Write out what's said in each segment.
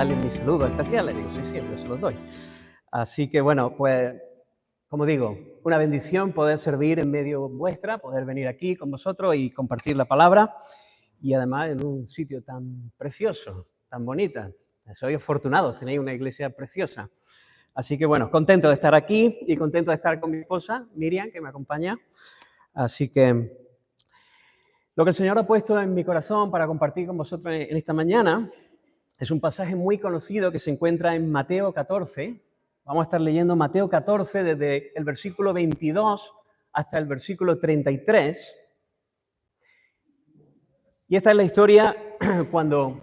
darles mi saludo especial. Les digo, sí, siempre se los doy. Así que bueno, pues, como digo, una bendición poder servir en medio vuestra, poder venir aquí con vosotros y compartir la palabra, y además en un sitio tan precioso, tan bonita. Sois afortunados, tenéis una iglesia preciosa. Así que bueno, contento de estar aquí y contento de estar con mi esposa, Miriam, que me acompaña. Así que lo que el Señor ha puesto en mi corazón para compartir con vosotros en esta mañana es un pasaje muy conocido que se encuentra en Mateo 14. Vamos a estar leyendo Mateo 14 desde el versículo 22 hasta el versículo 33. Y esta es la historia cuando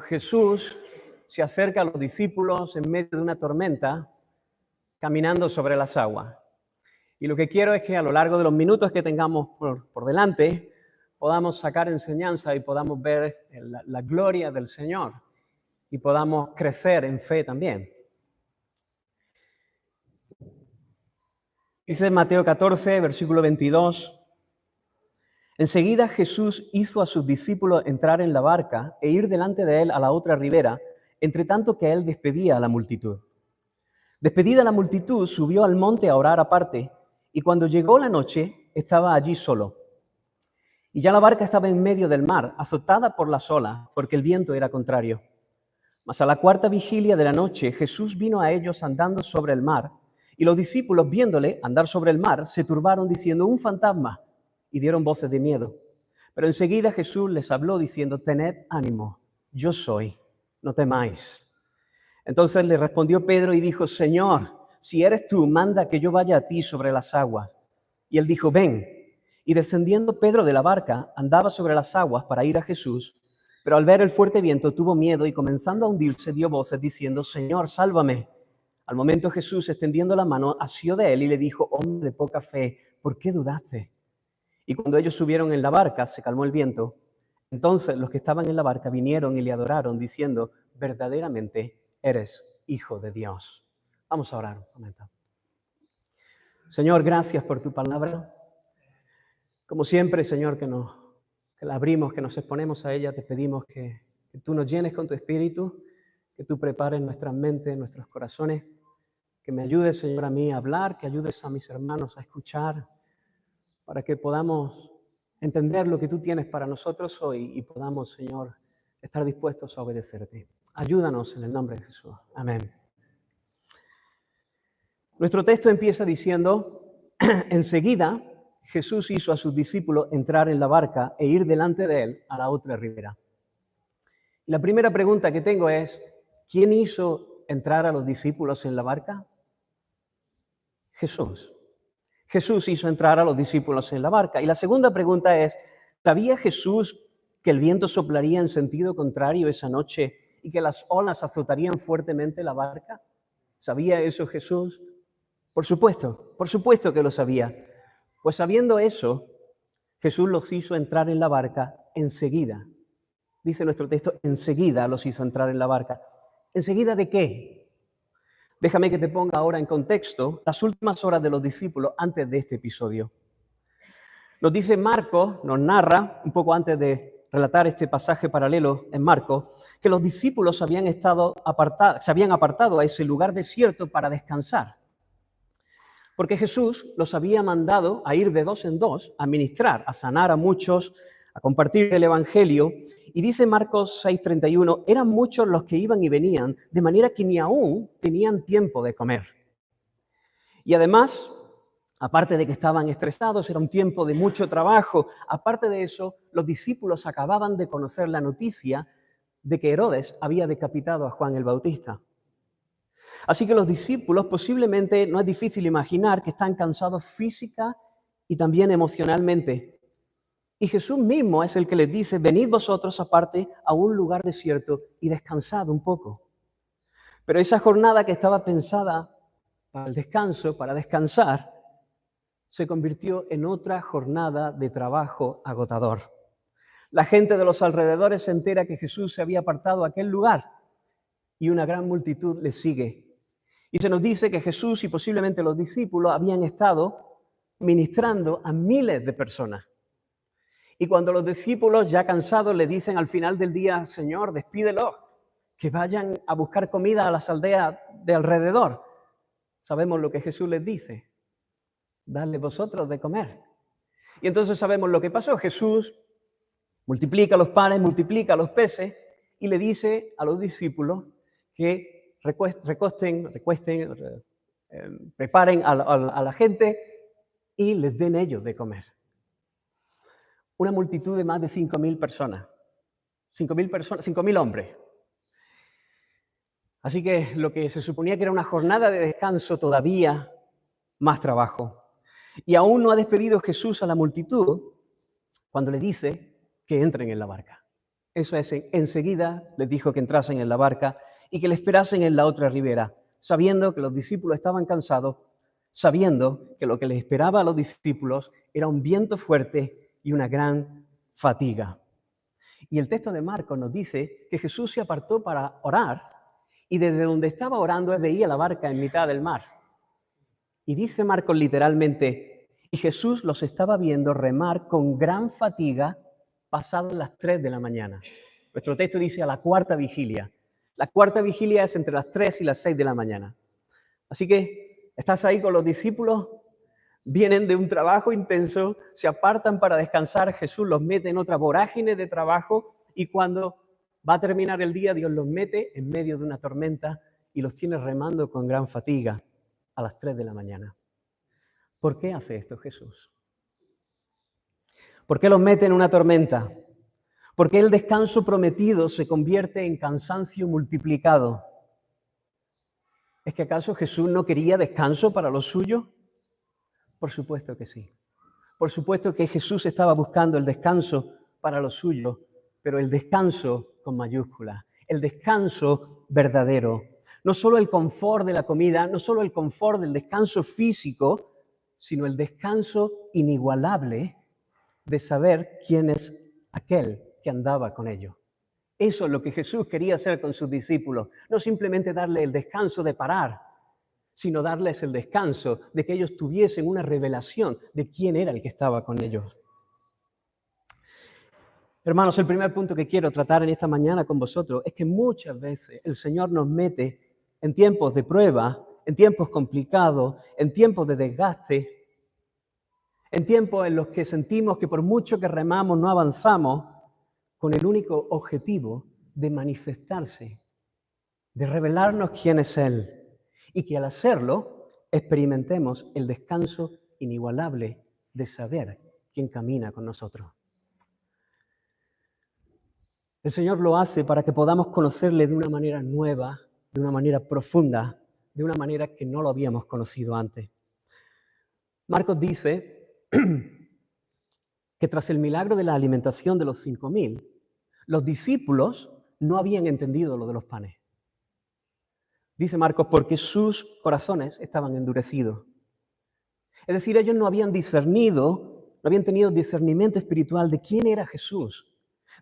Jesús se acerca a los discípulos en medio de una tormenta, caminando sobre las aguas. Y lo que quiero es que a lo largo de los minutos que tengamos por delante, podamos sacar enseñanza y podamos ver la gloria del Señor y podamos crecer en fe también. Dice Mateo 14, versículo 22. Enseguida Jesús hizo a sus discípulos entrar en la barca e ir delante de él a la otra ribera, entre tanto que él despedía a la multitud. Despedida la multitud, subió al monte a orar aparte, y cuando llegó la noche, estaba allí solo. Y ya la barca estaba en medio del mar, azotada por las olas, porque el viento era contrario. Mas a la cuarta vigilia de la noche, Jesús vino a ellos andando sobre el mar, y los discípulos, viéndole andar sobre el mar, se turbaron diciendo, un fantasma, y dieron voces de miedo. Pero enseguida Jesús les habló diciendo, tened ánimo, yo soy, no temáis. Entonces le respondió Pedro y dijo, Señor, si eres tú, manda que yo vaya a ti sobre las aguas. Y él dijo, ven. Y descendiendo Pedro de la barca, andaba sobre las aguas para ir a Jesús, pero al ver el fuerte viento tuvo miedo y comenzando a hundirse dio voces diciendo, Señor, sálvame. Al momento Jesús, extendiendo la mano, asió de él y le dijo, hombre de poca fe, ¿por qué dudaste? Y cuando ellos subieron en la barca, se calmó el viento. Entonces los que estaban en la barca vinieron y le adoraron, diciendo, verdaderamente eres Hijo de Dios. Vamos a orar un momento. Señor, gracias por tu palabra. Como siempre, Señor, que la abrimos, que nos exponemos a ella, te pedimos que tú nos llenes con tu espíritu, que tú prepares nuestras mentes, nuestros corazones, que me ayudes, Señor, a mí a hablar, que ayudes a mis hermanos a escuchar, para que podamos entender lo que tú tienes para nosotros hoy y podamos, Señor, estar dispuestos a obedecerte. Ayúdanos en el nombre de Jesús. Amén. Nuestro texto empieza diciendo, enseguida Jesús hizo a sus discípulos entrar en la barca e ir delante de él a la otra ribera. Y la primera pregunta que tengo es, ¿quién hizo entrar a los discípulos en la barca? Jesús. Jesús hizo entrar a los discípulos en la barca. Y la segunda pregunta es, ¿sabía Jesús que el viento soplaría en sentido contrario esa noche y que las olas azotarían fuertemente la barca? ¿Sabía eso Jesús? Por supuesto que lo sabía. Pues sabiendo eso, Jesús los hizo entrar en la barca enseguida. Dice nuestro texto, enseguida los hizo entrar en la barca. ¿Enseguida de qué? Déjame que te ponga ahora en contexto las últimas horas de los discípulos antes de este episodio. Nos dice Marcos, nos narra, un poco antes de relatar este pasaje paralelo en Marcos, que los discípulos se habían apartado a ese lugar desierto para descansar. Porque Jesús los había mandado a ir de dos en dos, a ministrar, a sanar a muchos, a compartir el Evangelio. Y dice Marcos 6:31, eran muchos los que iban y venían, de manera que ni aún tenían tiempo de comer. Y además, aparte de que estaban estresados, era un tiempo de mucho trabajo. Aparte de eso, los discípulos acababan de conocer la noticia de que Herodes había decapitado a Juan el Bautista. Así que los discípulos posiblemente, no es difícil imaginar, que están cansados física y también emocionalmente. Y Jesús mismo es el que les dice, venid vosotros aparte a un lugar desierto y descansad un poco. Pero esa jornada que estaba pensada para el descanso, para descansar, se convirtió en otra jornada de trabajo agotador. La gente de los alrededores se entera que Jesús se había apartado a aquel lugar y una gran multitud le sigue. Y se nos dice que Jesús y posiblemente los discípulos habían estado ministrando a miles de personas. Y cuando los discípulos, ya cansados, le dicen al final del día, Señor, despídelos, que vayan a buscar comida a las aldeas de alrededor. Sabemos lo que Jesús les dice: dadle vosotros de comer. Y entonces sabemos lo que pasó. Jesús multiplica los panes, multiplica los peces y le dice a los discípulos que preparen a la gente y les den ellos de comer. Una multitud de más de 5.000 personas. 5.000 hombres. Así que lo que se suponía que era una jornada de descanso, todavía más trabajo. Y aún no ha despedido Jesús a la multitud cuando le dice que entren en la barca. Eso es, enseguida les dijo que entrasen en la barca y que le esperasen en la otra ribera, sabiendo que los discípulos estaban cansados, sabiendo que lo que les esperaba a los discípulos era un viento fuerte y una gran fatiga. Y el texto de Marcos nos dice que Jesús se apartó para orar y desde donde estaba orando él veía la barca en mitad del mar. Y dice Marcos literalmente, y Jesús los estaba viendo remar con gran fatiga pasadas las 3 de la mañana. Nuestro texto dice a la cuarta vigilia. La cuarta vigilia es entre las 3 y las 6 de la mañana. Así que estás ahí con los discípulos, vienen de un trabajo intenso, se apartan para descansar, Jesús los mete en otra vorágine de trabajo y cuando va a terminar el día, Dios los mete en medio de una tormenta y los tiene remando con gran fatiga a las 3 de la mañana. ¿Por qué hace esto Jesús? ¿Por qué los mete en una tormenta? ¿Por qué el descanso prometido se convierte en cansancio multiplicado? ¿Es que acaso Jesús no quería descanso para los suyos? Por supuesto que sí. Por supuesto que Jesús estaba buscando el descanso para los suyos, pero el descanso con mayúsculas, el descanso verdadero. No solo el confort de la comida, no solo el confort del descanso físico, sino el descanso inigualable de saber quién es aquel que andaba con ellos. Eso es lo que Jesús quería hacer con sus discípulos, no simplemente darle el descanso de parar, sino darles el descanso de que ellos tuviesen una revelación de quién era el que estaba con ellos. Hermanos, el primer punto que quiero tratar en esta mañana con vosotros es que muchas veces el Señor nos mete en tiempos de prueba, en tiempos complicados, en tiempos de desgaste, en tiempos en los que sentimos que por mucho que remamos no avanzamos, con el único objetivo de manifestarse, de revelarnos quién es Él, y que al hacerlo experimentemos el descanso inigualable de saber quién camina con nosotros. El Señor lo hace para que podamos conocerle de una manera nueva, de una manera profunda, de una manera que no lo habíamos conocido antes. Marcos dice que tras el milagro de la alimentación de los 5.000, los discípulos no habían entendido lo de los panes. Dice Marcos, porque sus corazones estaban endurecidos. Es decir, ellos no habían discernido, no habían tenido discernimiento espiritual de quién era Jesús,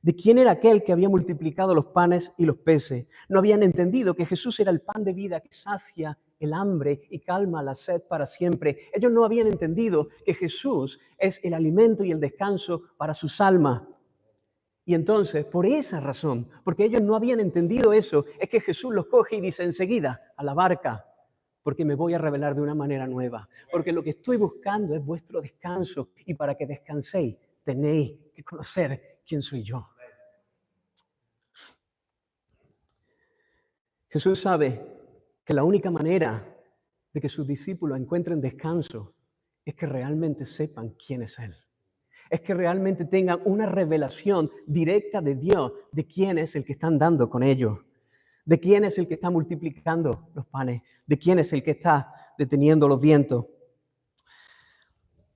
de quién era aquel que había multiplicado los panes y los peces. No habían entendido que Jesús era el pan de vida que sacia el hambre y calma la sed para siempre. Ellos no habían entendido que Jesús es el alimento y el descanso para sus almas. Y entonces, por esa razón, porque ellos no habían entendido eso, es que Jesús los coge y dice enseguida a la barca, porque me voy a revelar de una manera nueva, porque lo que estoy buscando es vuestro descanso y para que descanséis tenéis que conocer quién soy yo. Jesús sabe que la única manera de que sus discípulos encuentren descanso es que realmente sepan quién es Él. Es que realmente tengan una revelación directa de Dios, de quién es el que está andando con ellos, de quién es el que está multiplicando los panes, de quién es el que está deteniendo los vientos.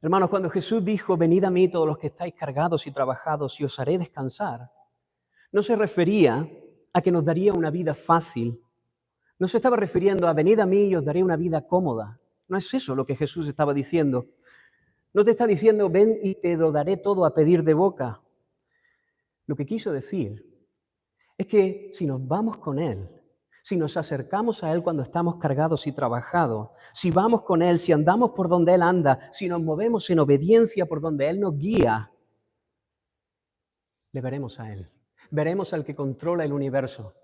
Hermanos, cuando Jesús dijo, venid a mí todos los que estáis cargados y trabajados y os haré descansar, no se refería a que nos daría una vida fácil. No se estaba refiriendo a venid a mí y os daré una vida cómoda. No es eso lo que Jesús estaba diciendo. No te está diciendo, ven y te lo daré todo a pedir de boca. Lo que quiso decir es que si nos vamos con Él, si nos acercamos a Él cuando estamos cargados y trabajados, si vamos con Él, si andamos por donde Él anda, si nos movemos en obediencia por donde Él nos guía, le veremos a Él. Veremos al que controla el universo.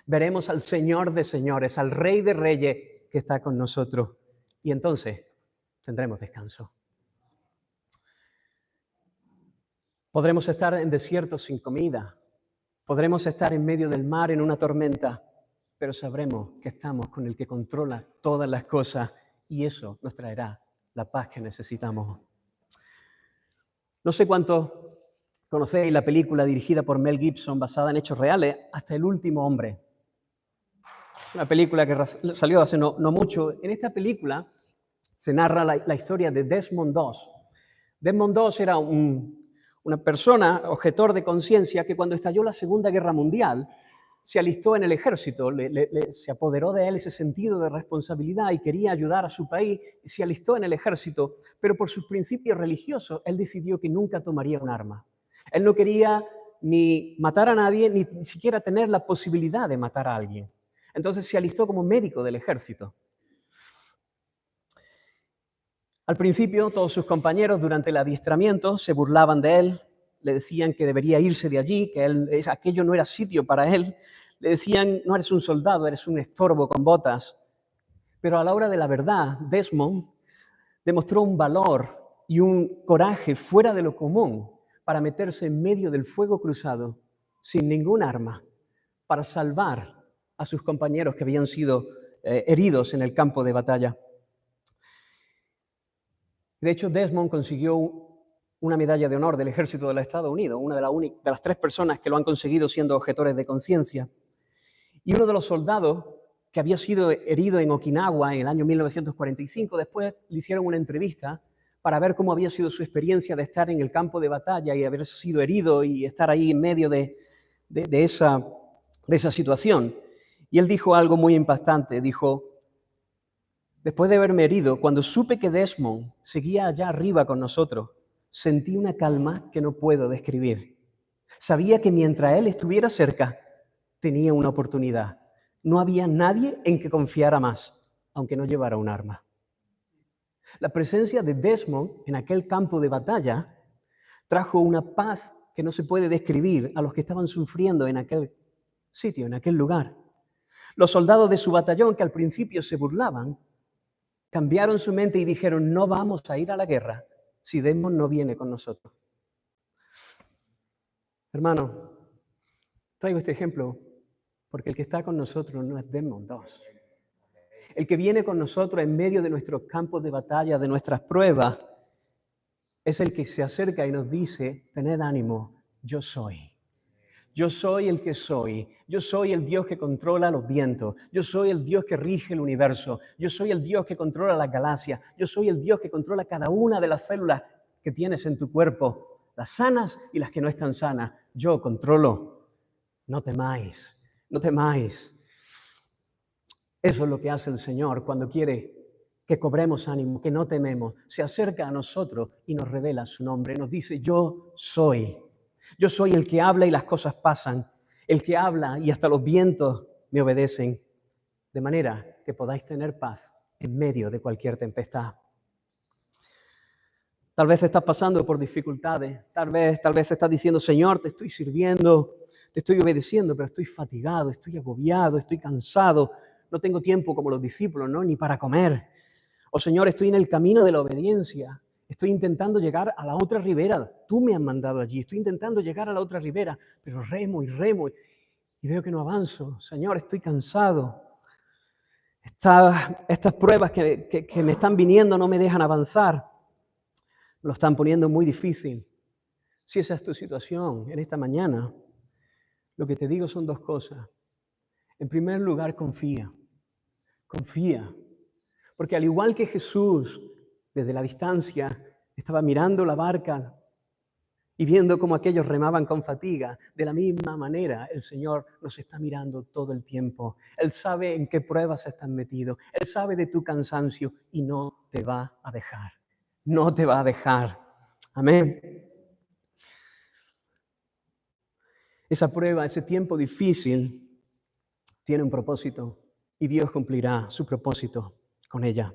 Veremos al Señor de señores, al Rey de reyes que está con nosotros. Y entonces tendremos descanso. Podremos estar en desiertos sin comida. Podremos estar en medio del mar en una tormenta, pero sabremos que estamos con el que controla todas las cosas y eso nos traerá la paz que necesitamos. No sé cuánto conocéis la película dirigida por Mel Gibson basada en hechos reales, Hasta el último hombre. Una película que salió hace no mucho. En esta película se narra la historia de Desmond Doss. Desmond Doss era una persona, objetor de conciencia, que cuando estalló la Segunda Guerra Mundial se alistó en el ejército, se apoderó de él ese sentido de responsabilidad y quería ayudar a su país, y se alistó en el ejército, pero por sus principios religiosos él decidió que nunca tomaría un arma. Él no quería ni matar a nadie, ni siquiera tener la posibilidad de matar a alguien. Entonces se alistó como médico del ejército. Al principio, todos sus compañeros durante el adiestramiento se burlaban de él, le decían que debería irse de allí, que aquello no era sitio para él. Le decían, no eres un soldado, eres un estorbo con botas. Pero a la hora de la verdad, Desmond demostró un valor y un coraje fuera de lo común para meterse en medio del fuego cruzado sin ningún arma, para salvar a sus compañeros que habían sido heridos en el campo de batalla. De hecho, Desmond consiguió una medalla de honor del Ejército de los Estados Unidos, una de las 3 personas que lo han conseguido siendo objetores de conciencia. Y uno de los soldados que había sido herido en Okinawa en el año 1945, después le hicieron una entrevista para ver cómo había sido su experiencia de estar en el campo de batalla y haber sido herido y estar ahí en medio de esa situación. Y él dijo algo muy impactante, dijo: después de haberme herido, cuando supe que Desmond seguía allá arriba con nosotros, sentí una calma que no puedo describir. Sabía que mientras él estuviera cerca, tenía una oportunidad. No había nadie en que confiara más, aunque no llevara un arma. La presencia de Desmond en aquel campo de batalla trajo una paz que no se puede describir a los que estaban sufriendo en aquel sitio, en aquel lugar. Los soldados de su batallón, que al principio se burlaban, cambiaron su mente y dijeron: no vamos a ir a la guerra si Desmond no viene con nosotros. Hermano, traigo este ejemplo porque el que está con nosotros no es Desmond Doss. El que viene con nosotros en medio de nuestros campos de batalla, de nuestras pruebas, es el que se acerca y nos dice: tened ánimo, yo soy. Yo soy el que soy. Yo soy el Dios que controla los vientos. Yo soy el Dios que rige el universo. Yo soy el Dios que controla las galaxias. Yo soy el Dios que controla cada una de las células que tienes en tu cuerpo, las sanas y las que no están sanas. Yo controlo. No temáis, no temáis. Eso es lo que hace el Señor cuando quiere que cobremos ánimo, que no tememos. Se acerca a nosotros y nos revela su nombre. Nos dice: yo soy. Yo soy el que habla y las cosas pasan, el que habla y hasta los vientos me obedecen, de manera que podáis tener paz en medio de cualquier tempestad. Tal vez estás pasando por dificultades, tal vez estás diciendo: Señor, te estoy sirviendo, te estoy obedeciendo, pero estoy fatigado, estoy agobiado, estoy cansado, no tengo tiempo como los discípulos, ¿no? Ni para comer. O Señor, estoy en el camino de la obediencia. Estoy intentando llegar a la otra ribera. Tú me has mandado allí. Estoy intentando llegar a la otra ribera, pero remo y veo que no avanzo. Señor, estoy cansado. Estas pruebas que me están viniendo no me dejan avanzar. Me lo están poniendo muy difícil. Si esa es tu situación en esta mañana, lo que te digo son 2 cosas. En primer lugar, confía. Confía. Porque al igual que Jesús, desde la distancia, estaba mirando la barca y viendo cómo aquellos remaban con fatiga, de la misma manera el Señor nos está mirando todo el tiempo. Él sabe en qué pruebas estás metido. Él sabe de tu cansancio y no te va a dejar. No te va a dejar. Amén. Esa prueba, ese tiempo difícil, tiene un propósito y Dios cumplirá su propósito con ella.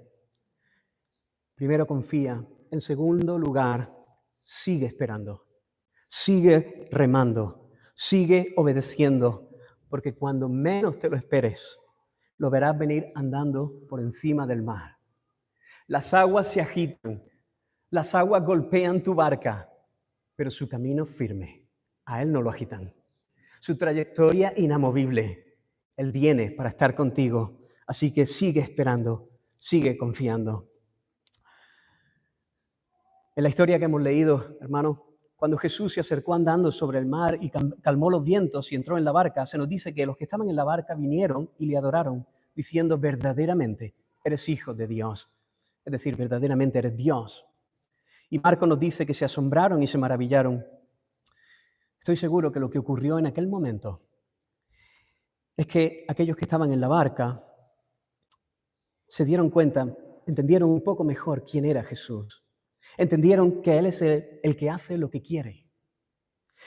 Primero, confía. En segundo lugar, sigue esperando. Sigue remando. Sigue obedeciendo. porque cuando menos te lo esperes, lo verás venir andando por encima del mar. Las aguas se agitan, las aguas golpean tu barca, pero su camino firme, a él no lo agitan. Su trayectoria inamovible, él viene para estar contigo, así que sigue esperando, sigue confiando. En la historia que hemos leído, hermanos, cuando Jesús se acercó andando sobre el mar y calmó los vientos y entró en la barca, se nos dice que los que estaban en la barca vinieron y le adoraron, diciendo verdaderamente eres hijo de Dios. Es decir, verdaderamente eres Dios. Y Marcos nos dice que se asombraron y se maravillaron. Estoy seguro que lo que ocurrió en aquel momento es que aquellos que estaban en la barca se dieron cuenta, entendieron un poco mejor quién era Jesús. Entendieron que Él es el que hace lo que quiere.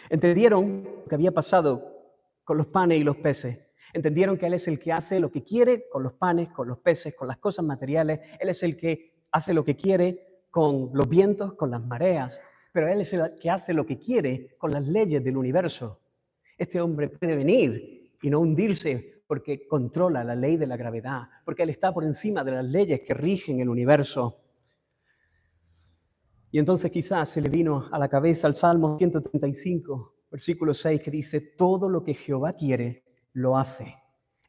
Entendieron lo que había pasado con los panes y los peces. Entendieron que Él es el que hace lo que quiere con los panes, con los peces, con las cosas materiales. Él es el que hace lo que quiere con los vientos, con las mareas. Pero Él es el que hace lo que quiere con las leyes del universo. Este hombre puede venir y no hundirse porque controla la ley de la gravedad, porque Él está por encima de las leyes que rigen el universo. Y entonces quizás se le vino a la cabeza el Salmo 135, versículo 6, que dice, todo lo que Jehová quiere, lo hace,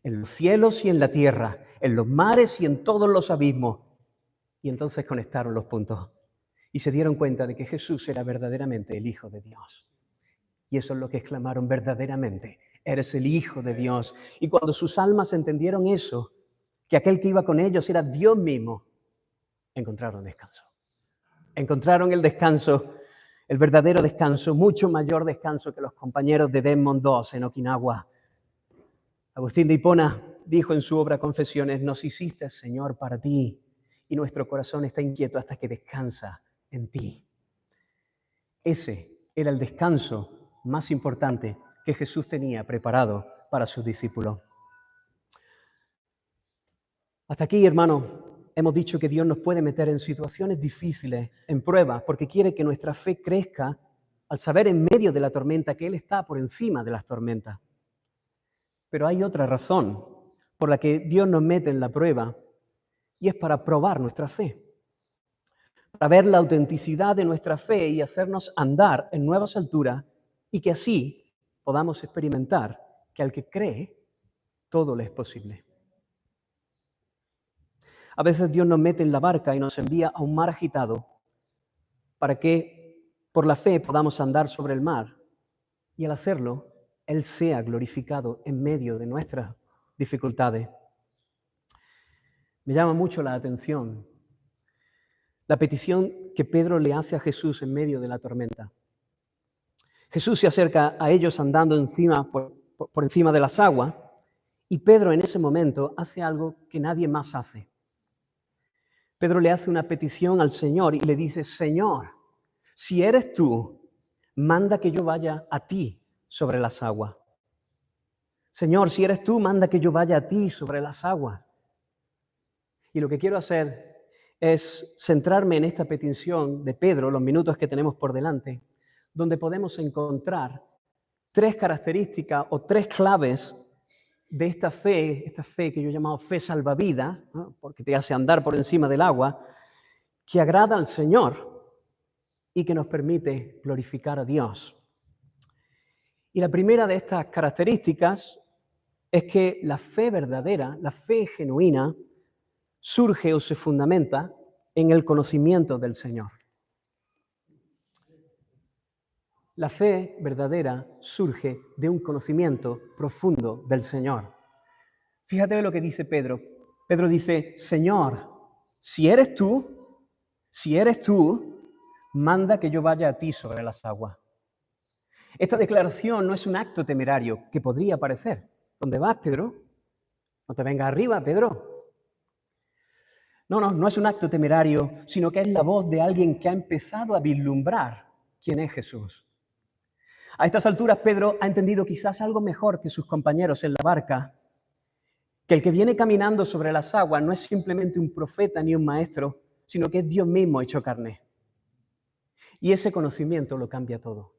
en los cielos y en la tierra, en los mares y en todos los abismos. Y entonces conectaron los puntos y se dieron cuenta de que Jesús era verdaderamente el Hijo de Dios. Y eso es lo que exclamaron verdaderamente, eres el Hijo de Dios. Y cuando sus almas entendieron eso, que aquel que iba con ellos era Dios mismo, encontraron descanso. Encontraron el descanso, el verdadero descanso, mucho mayor descanso que los compañeros de Desmond II en Okinawa. Agustín de Hipona dijo en su obra Confesiones, nos hiciste, Señor, para ti, y nuestro corazón está inquieto hasta que descansa en ti. Ese era el descanso más importante que Jesús tenía preparado para sus discípulos. Hasta aquí, hermano, hemos dicho que Dios nos puede meter en situaciones difíciles, en pruebas, porque quiere que nuestra fe crezca al saber en medio de la tormenta que Él está por encima de las tormentas. Pero hay otra razón por la que Dios nos mete en la prueba, y es para probar nuestra fe, para ver la autenticidad de nuestra fe y hacernos andar en nuevas alturas, y que así podamos experimentar que al que cree, todo le es posible. A veces Dios nos mete en la barca y nos envía a un mar agitado para que por la fe podamos andar sobre el mar y al hacerlo, Él sea glorificado en medio de nuestras dificultades. Me llama mucho la atención la petición que Pedro le hace a Jesús en medio de la tormenta. Jesús se acerca a ellos andando por encima de las aguas y Pedro en ese momento hace algo que nadie más hace. Pedro le hace una petición al Señor y le dice, Señor, si eres tú, manda que yo vaya a ti sobre las aguas. Señor, si eres tú, manda que yo vaya a ti sobre las aguas. Y lo que quiero hacer es centrarme en esta petición de Pedro, los minutos que tenemos por delante, donde podemos encontrar tres características o tres claves de esta fe que yo he llamado fe salvavidas, ¿no? Porque te hace andar por encima del agua, que agrada al Señor y que nos permite glorificar a Dios. Y la primera de estas características es que la fe verdadera, la fe genuina, surge o se fundamenta en el conocimiento del Señor. La fe verdadera surge de un conocimiento profundo del Señor. Fíjate lo que dice Pedro. Pedro dice, Señor, si eres tú, manda que yo vaya a ti sobre las aguas. Esta declaración no es un acto temerario que podría parecer. ¿Dónde vas, Pedro? No te vengas arriba, Pedro. No es un acto temerario, sino que es la voz de alguien que ha empezado a vislumbrar quién es Jesús. A estas alturas, Pedro ha entendido quizás algo mejor que sus compañeros en la barca, que el que viene caminando sobre las aguas no es simplemente un profeta ni un maestro, sino que es Dios mismo hecho carne. Y ese conocimiento lo cambia todo.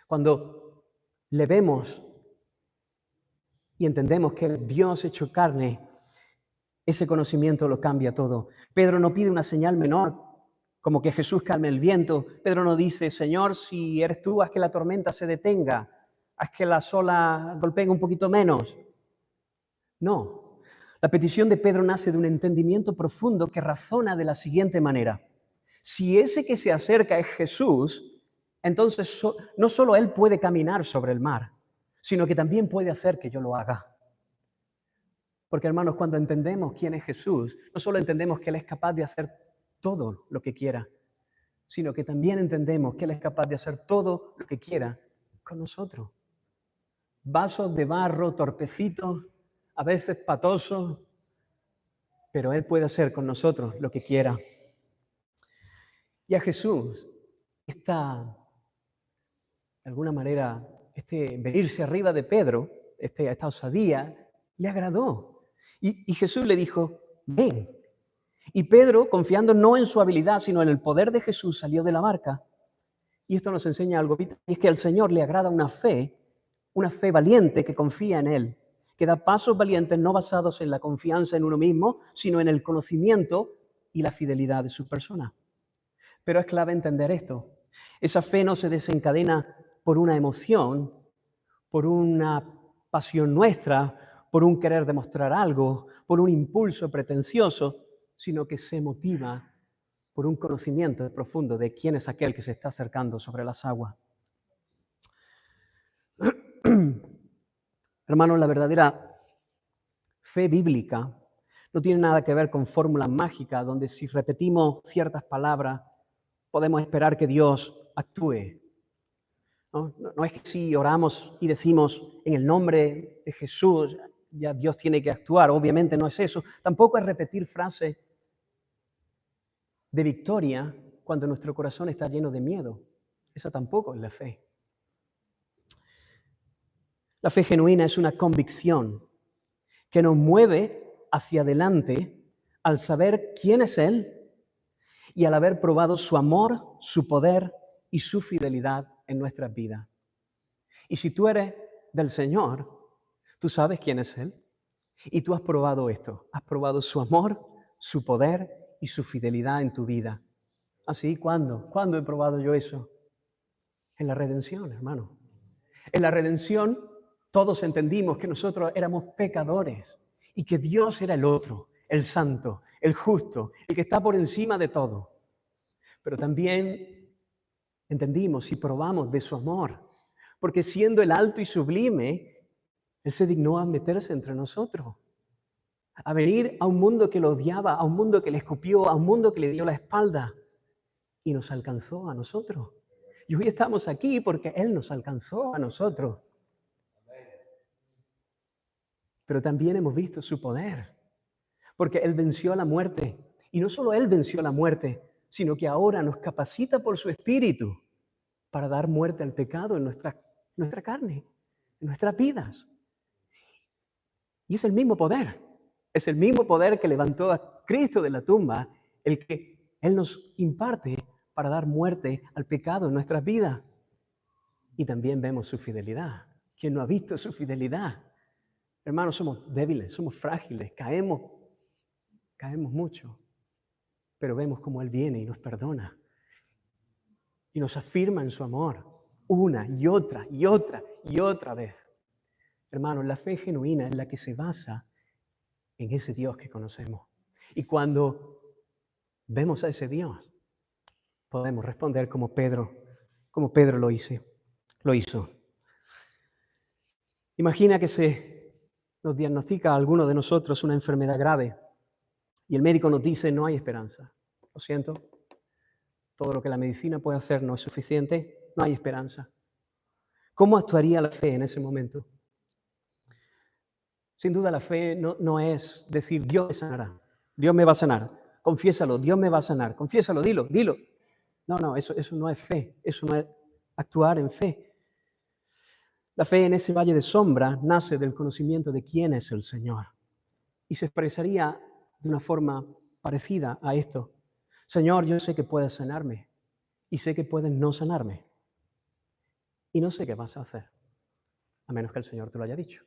Cuando le vemos y entendemos que el Dios hecho carne, ese conocimiento lo cambia todo. Pedro no pide una señal menor, como que Jesús calme el viento. Pedro no dice, Señor, si eres tú, haz que la tormenta se detenga, haz que las olas golpeen un poquito menos. No, la petición de Pedro nace de un entendimiento profundo que razona de la siguiente manera. Si ese que se acerca es Jesús, entonces no solo Él puede caminar sobre el mar, sino que también puede hacer que yo lo haga. Porque hermanos, cuando entendemos quién es Jesús, no solo entendemos que Él es capaz de hacer todo lo que quiera, sino que también entendemos que Él es capaz de hacer todo lo que quiera con nosotros. Vasos de barro, torpecitos, a veces patosos, pero Él puede hacer con nosotros lo que quiera. Y a Jesús, de alguna manera, venirse arriba de Pedro, esta osadía, le agradó. Y Jesús le dijo, ven. Y Pedro, confiando no en su habilidad, sino en el poder de Jesús, salió de la barca. Y esto nos enseña algo, y es que al Señor le agrada una fe valiente que confía en Él, que da pasos valientes no basados en la confianza en uno mismo, sino en el conocimiento y la fidelidad de su persona. Pero es clave entender esto. Esa fe no se desencadena por una emoción, por una pasión nuestra, por un querer demostrar algo, por un impulso pretencioso, sino que se motiva por un conocimiento profundo de quién es aquel que se está acercando sobre las aguas. Hermanos, la verdadera fe bíblica no tiene nada que ver con fórmulas mágicas donde si repetimos ciertas palabras podemos esperar que Dios actúe. No es que si oramos y decimos en el nombre de Jesús, ya Dios tiene que actuar. Obviamente no es eso. Tampoco es repetir frases de victoria cuando nuestro corazón está lleno de miedo. Eso tampoco es la fe. La fe genuina es una convicción que nos mueve hacia adelante al saber quién es Él y al haber probado su amor, su poder y su fidelidad en nuestras vidas. Y si tú eres del Señor, tú sabes quién es Él y tú has probado esto. Has probado su amor, su poder y su fidelidad en tu vida. ¿Así? ¿Cuándo? ¿Cuándo he probado yo eso? En la redención, hermano. En la redención todos entendimos que nosotros éramos pecadores y que Dios era el otro, el santo, el justo, el que está por encima de todo. Pero también entendimos y probamos de su amor, porque siendo el alto y sublime, Él se dignó a meterse entre nosotros, a venir a un mundo que lo odiaba, a un mundo que le escupió, a un mundo que le dio la espalda y nos alcanzó a nosotros. Y hoy estamos aquí porque Él nos alcanzó a nosotros. Pero también hemos visto su poder, porque Él venció a la muerte. Y no solo Él venció a la muerte, sino que ahora nos capacita por su Espíritu para dar muerte al pecado en nuestra carne, en nuestras vidas. Y es el mismo poder que levantó a Cristo de la tumba, el que Él nos imparte para dar muerte al pecado en nuestras vidas. Y también vemos su fidelidad. ¿Quién no ha visto su fidelidad? Hermanos, somos débiles, somos frágiles, caemos mucho, pero vemos cómo Él viene y nos perdona y nos afirma en su amor una y otra y otra y otra vez. Hermanos, la fe genuina es la que se basa en ese Dios que conocemos. Y cuando vemos a ese Dios, podemos responder como Pedro lo hizo. Imagina que nos diagnostica a alguno de nosotros una enfermedad grave y el médico nos dice no hay esperanza. Lo siento, todo lo que la medicina puede hacer no es suficiente, no hay esperanza. ¿Cómo actuaría la fe en ese momento? Sin duda la fe no es decir Dios me sanará, Dios me va a sanar, confiésalo, Dios me va a sanar, confiésalo, dilo. No, eso no es fe, eso no es actuar en fe. La fe en ese valle de sombra nace del conocimiento de quién es el Señor y se expresaría de una forma parecida a esto. Señor, yo sé que puedes sanarme y sé que puedes no sanarme y no sé qué vas a hacer, a menos que el Señor te lo haya dicho.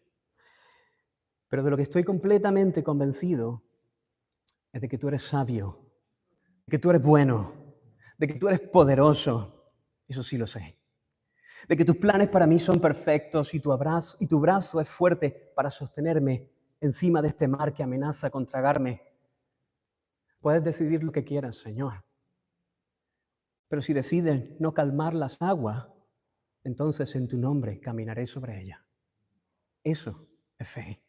Pero de lo que estoy completamente convencido es de que tú eres sabio, de que tú eres bueno, de que tú eres poderoso. Eso sí lo sé. De que tus planes para mí son perfectos y tu brazo es fuerte para sostenerme encima de este mar que amenaza con tragarme. Puedes decidir lo que quieras, Señor. Pero si decides no calmar las aguas, entonces en tu nombre caminaré sobre ellas. Eso es fe.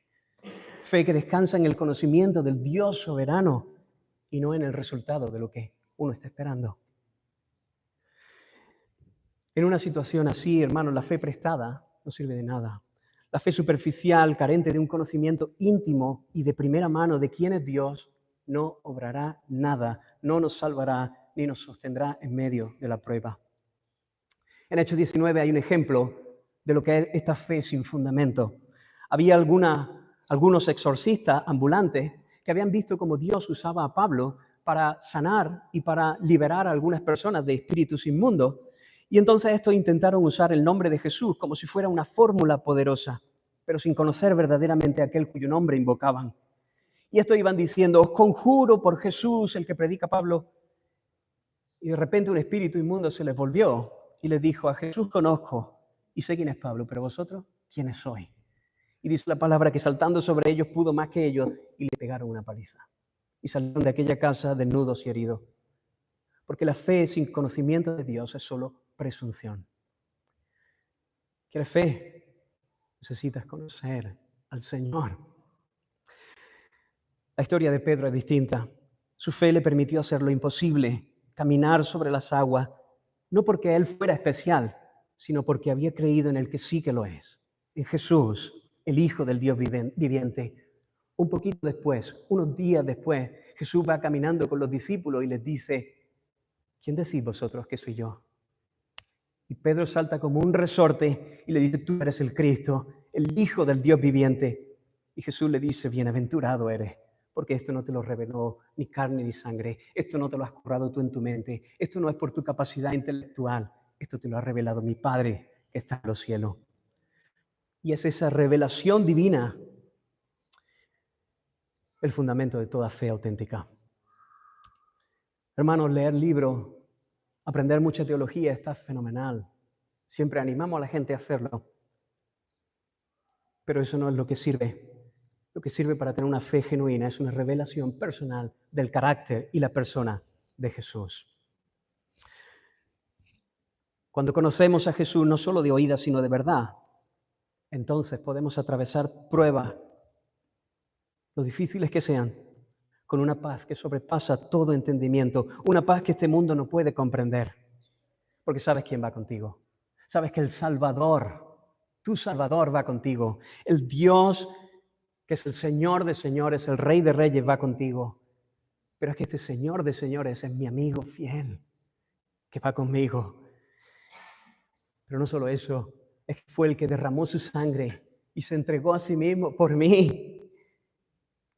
Fe que descansa en el conocimiento del Dios soberano y no en el resultado de lo que uno está esperando. En una situación así, hermanos, la fe prestada no sirve de nada. La fe superficial, carente de un conocimiento íntimo y de primera mano de quién es Dios, no obrará nada, no nos salvará ni nos sostendrá en medio de la prueba. En Hechos 19 hay un ejemplo de lo que es esta fe sin fundamento. Había algunos exorcistas ambulantes que habían visto cómo Dios usaba a Pablo para sanar y para liberar a algunas personas de espíritus inmundos. Y entonces estos intentaron usar el nombre de Jesús como si fuera una fórmula poderosa, pero sin conocer verdaderamente a aquel cuyo nombre invocaban. Y estos iban diciendo: os conjuro por Jesús, el que predica Pablo. Y de repente un espíritu inmundo se les volvió y les dijo: a Jesús conozco y sé quién es Pablo, pero vosotros, ¿quiénes sois? Y dice la palabra que saltando sobre ellos pudo más que ellos y le pegaron una paliza. Y salieron de aquella casa desnudos y heridos. Porque la fe sin conocimiento de Dios es solo presunción. ¿Quieres fe? Necesitas conocer al Señor. La historia de Pedro es distinta. Su fe le permitió hacer lo imposible, caminar sobre las aguas, no porque él fuera especial, sino porque había creído en el que sí que lo es, en Jesús, el Hijo del Dios viviente. Un poquito después, unos días después, Jesús va caminando con los discípulos y les dice: ¿quién decís vosotros que soy yo? Y Pedro salta como un resorte y le dice: tú eres el Cristo, el Hijo del Dios viviente. Y Jesús le dice: bienaventurado eres, porque esto no te lo reveló ni carne ni sangre, esto no te lo has currado tú en tu mente, esto no es por tu capacidad intelectual, esto te lo ha revelado mi Padre que está en los cielos. Y es esa revelación divina el fundamento de toda fe auténtica. Hermanos, leer libros, aprender mucha teología está fenomenal. Siempre animamos a la gente a hacerlo. Pero eso no es lo que sirve. Lo que sirve para tener una fe genuina es una revelación personal del carácter y la persona de Jesús. Cuando conocemos a Jesús no solo de oídas, sino de verdad, entonces podemos atravesar pruebas, lo difíciles que sean, con una paz que sobrepasa todo entendimiento, una paz que este mundo no puede comprender, porque sabes quién va contigo. Sabes que el Salvador, tu Salvador va contigo. El Dios que es el Señor de señores, el Rey de reyes va contigo. Pero es que este Señor de señores es mi amigo fiel, que va conmigo. Pero no solo eso, es que fue el que derramó su sangre y se entregó a sí mismo por mí.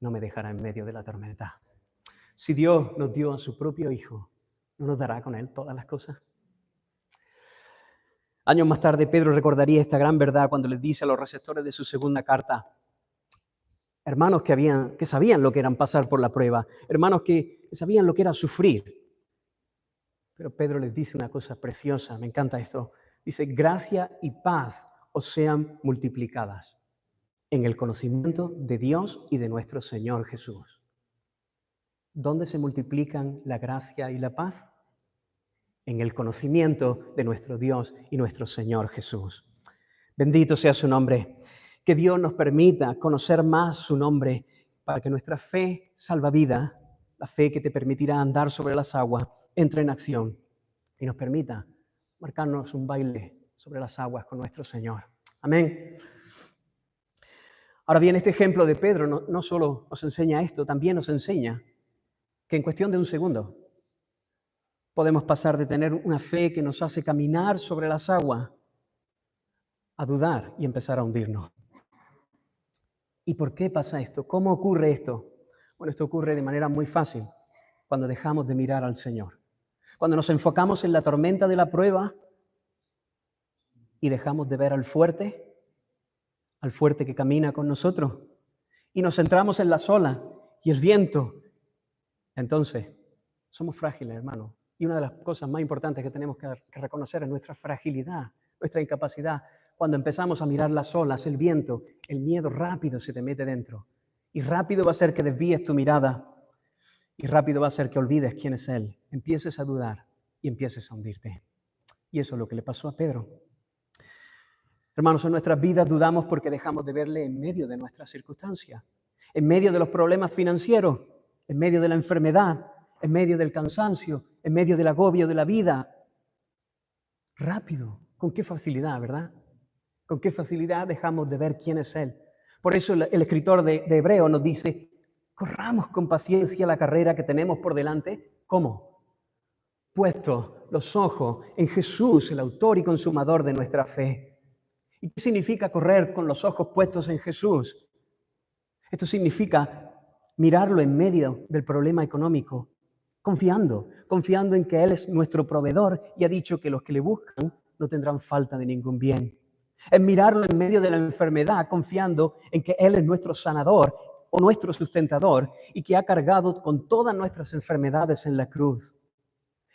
No me dejará en medio de la tormenta. Si Dios nos dio a su propio Hijo, ¿no nos dará con Él todas las cosas? Años más tarde, Pedro recordaría esta gran verdad cuando les dice a los receptores de su segunda carta: hermanos que sabían lo que eran pasar por la prueba, hermanos que sabían lo que era sufrir. Pero Pedro les dice una cosa preciosa, me encanta esto. Dice: gracia y paz os sean multiplicadas en el conocimiento de Dios y de nuestro Señor Jesús. ¿Dónde se multiplican la gracia y la paz? En el conocimiento de nuestro Dios y nuestro Señor Jesús. Bendito sea su nombre. Que Dios nos permita conocer más su nombre para que nuestra fe salvavidas, la fe que te permitirá andar sobre las aguas, entre en acción y nos permita marcarnos un baile sobre las aguas con nuestro Señor. Amén. Ahora bien, este ejemplo de Pedro no solo nos enseña esto, también nos enseña que en cuestión de un segundo podemos pasar de tener una fe que nos hace caminar sobre las aguas a dudar y empezar a hundirnos. ¿Y por qué pasa esto? ¿Cómo ocurre esto? Bueno, esto ocurre de manera muy fácil cuando dejamos de mirar al Señor. Cuando nos enfocamos en la tormenta de la prueba y dejamos de ver al fuerte que camina con nosotros. y nos centramos en las olas y el viento, entonces somos frágiles, hermano. Y una de las cosas más importantes que tenemos que reconocer es nuestra fragilidad, nuestra incapacidad. Cuando empezamos a mirar las olas, el viento, el miedo rápido se te mete dentro. Y rápido va a ser que desvíes tu mirada. Y rápido va a ser que olvides quién es Él. Empieces a dudar y empieces a hundirte. Y eso es lo que le pasó a Pedro. Hermanos, en nuestras vidas dudamos porque dejamos de verle en medio de nuestras circunstancias, en medio de los problemas financieros, en medio de la enfermedad, en medio del cansancio, en medio del agobio de la vida. Rápido, con qué facilidad, ¿verdad? Con qué facilidad dejamos de ver quién es Él. Por eso el escritor de Hebreo nos dice, corramos con paciencia la carrera que tenemos por delante. ¿Cómo? Puestos los ojos en Jesús, el autor y consumador de nuestra fe. ¿Y qué significa correr con los ojos puestos en Jesús? Esto significa mirarlo en medio del problema económico, confiando en que Él es nuestro proveedor y ha dicho que los que le buscan no tendrán falta de ningún bien. Es mirarlo en medio de la enfermedad, confiando en que Él es nuestro sanador o nuestro sustentador y que ha cargado con todas nuestras enfermedades en la cruz.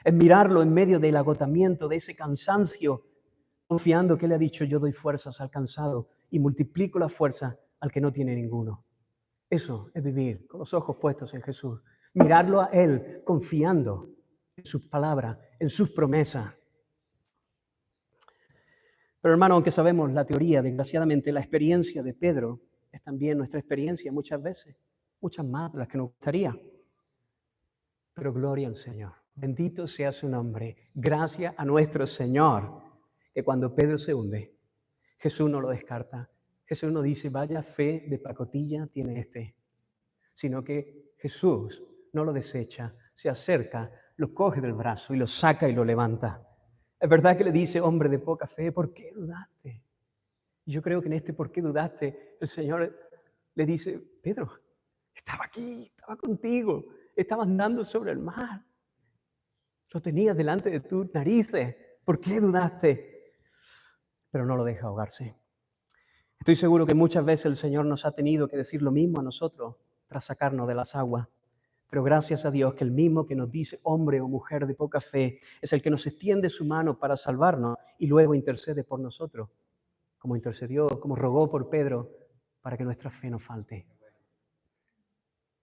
Es mirarlo en medio del agotamiento, de ese cansancio, confiando que Él ha dicho, yo doy fuerzas al cansado y multiplico la fuerza al que no tiene ninguno. Eso es vivir con los ojos puestos en Jesús. Mirarlo a Él confiando en sus palabras, en sus promesas. Pero hermano, aunque sabemos la teoría, desgraciadamente la experiencia de Pedro es también nuestra experiencia muchas veces, muchas más de las que nos gustaría. Pero gloria al Señor. Bendito sea su nombre. Gracias a nuestro Señor, que cuando Pedro se hunde, Jesús no lo descarta. Jesús no dice, vaya fe de pacotilla tiene este, sino que Jesús no lo desecha, se acerca, lo coge del brazo y lo saca y lo levanta. Es verdad que le dice, hombre de poca fe, ¿por qué dudaste? Y yo creo que en este ¿por qué dudaste? El Señor le dice, Pedro, estaba aquí, estaba contigo, estabas andando sobre el mar. Lo tenías delante de tus narices. ¿Por qué dudaste? Pero no lo deja ahogarse. Estoy seguro que muchas veces el Señor nos ha tenido que decir lo mismo a nosotros tras sacarnos de las aguas. Pero gracias a Dios que el mismo que nos dice hombre o mujer de poca fe es el que nos extiende su mano para salvarnos y luego intercede por nosotros, como intercedió, como rogó por Pedro para que nuestra fe no falte.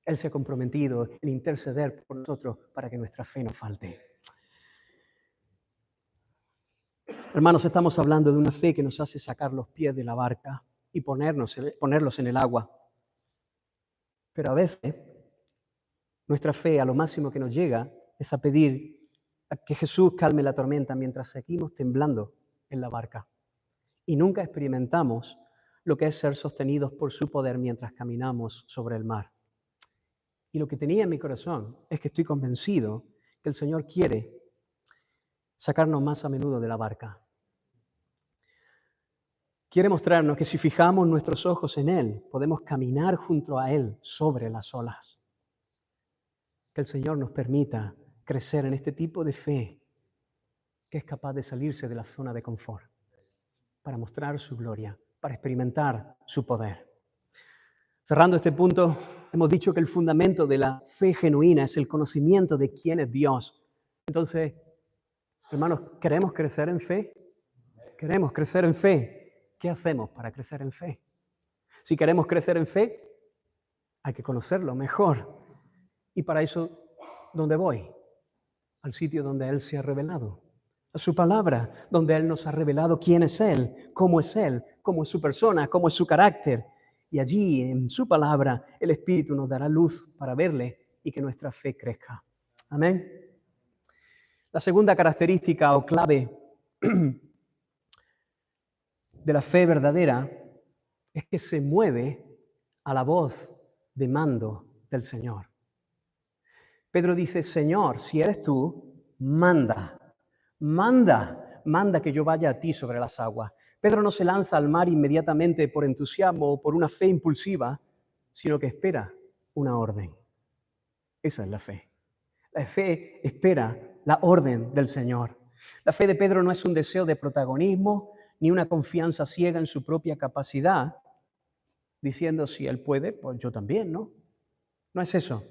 Él se ha comprometido en interceder por nosotros para que nuestra fe no falte. Hermanos, estamos hablando de una fe que nos hace sacar los pies de la barca y ponerlos en el agua. Pero a veces nuestra fe a lo máximo que nos llega es a pedir a que Jesús calme la tormenta mientras seguimos temblando en la barca. Y nunca experimentamos lo que es ser sostenidos por su poder mientras caminamos sobre el mar. Y lo que tenía en mi corazón es que estoy convencido que el Señor quiere sacarnos más a menudo de la barca. Quiere mostrarnos que si fijamos nuestros ojos en Él, podemos caminar junto a Él sobre las olas. Que el Señor nos permita crecer en este tipo de fe que es capaz de salirse de la zona de confort para mostrar su gloria, para experimentar su poder. Cerrando este punto, hemos dicho que el fundamento de la fe genuina es el conocimiento de quién es Dios. Entonces, hermanos, ¿queremos crecer en fe? ¿Queremos crecer en fe? ¿Qué hacemos para crecer en fe? Si queremos crecer en fe, hay que conocerlo mejor. Y para eso, ¿dónde voy? Al sitio donde Él se ha revelado, a su palabra, donde Él nos ha revelado quién es Él, cómo es su persona, cómo es su carácter. Y allí, en su palabra, el Espíritu nos dará luz para verle y que nuestra fe crezca. Amén. La segunda característica o clave de la fe verdadera es que se mueve a la voz de mando del Señor. Pedro dice, Señor, si eres tú, manda que yo vaya a ti sobre las aguas. Pedro no se lanza al mar inmediatamente por entusiasmo o por una fe impulsiva, sino que espera una orden. Esa es la fe. La fe espera la orden del Señor. La fe de Pedro no es un deseo de protagonismo ni una confianza ciega en su propia capacidad. diciendo si Él puede, pues yo también, ¿no? No es eso.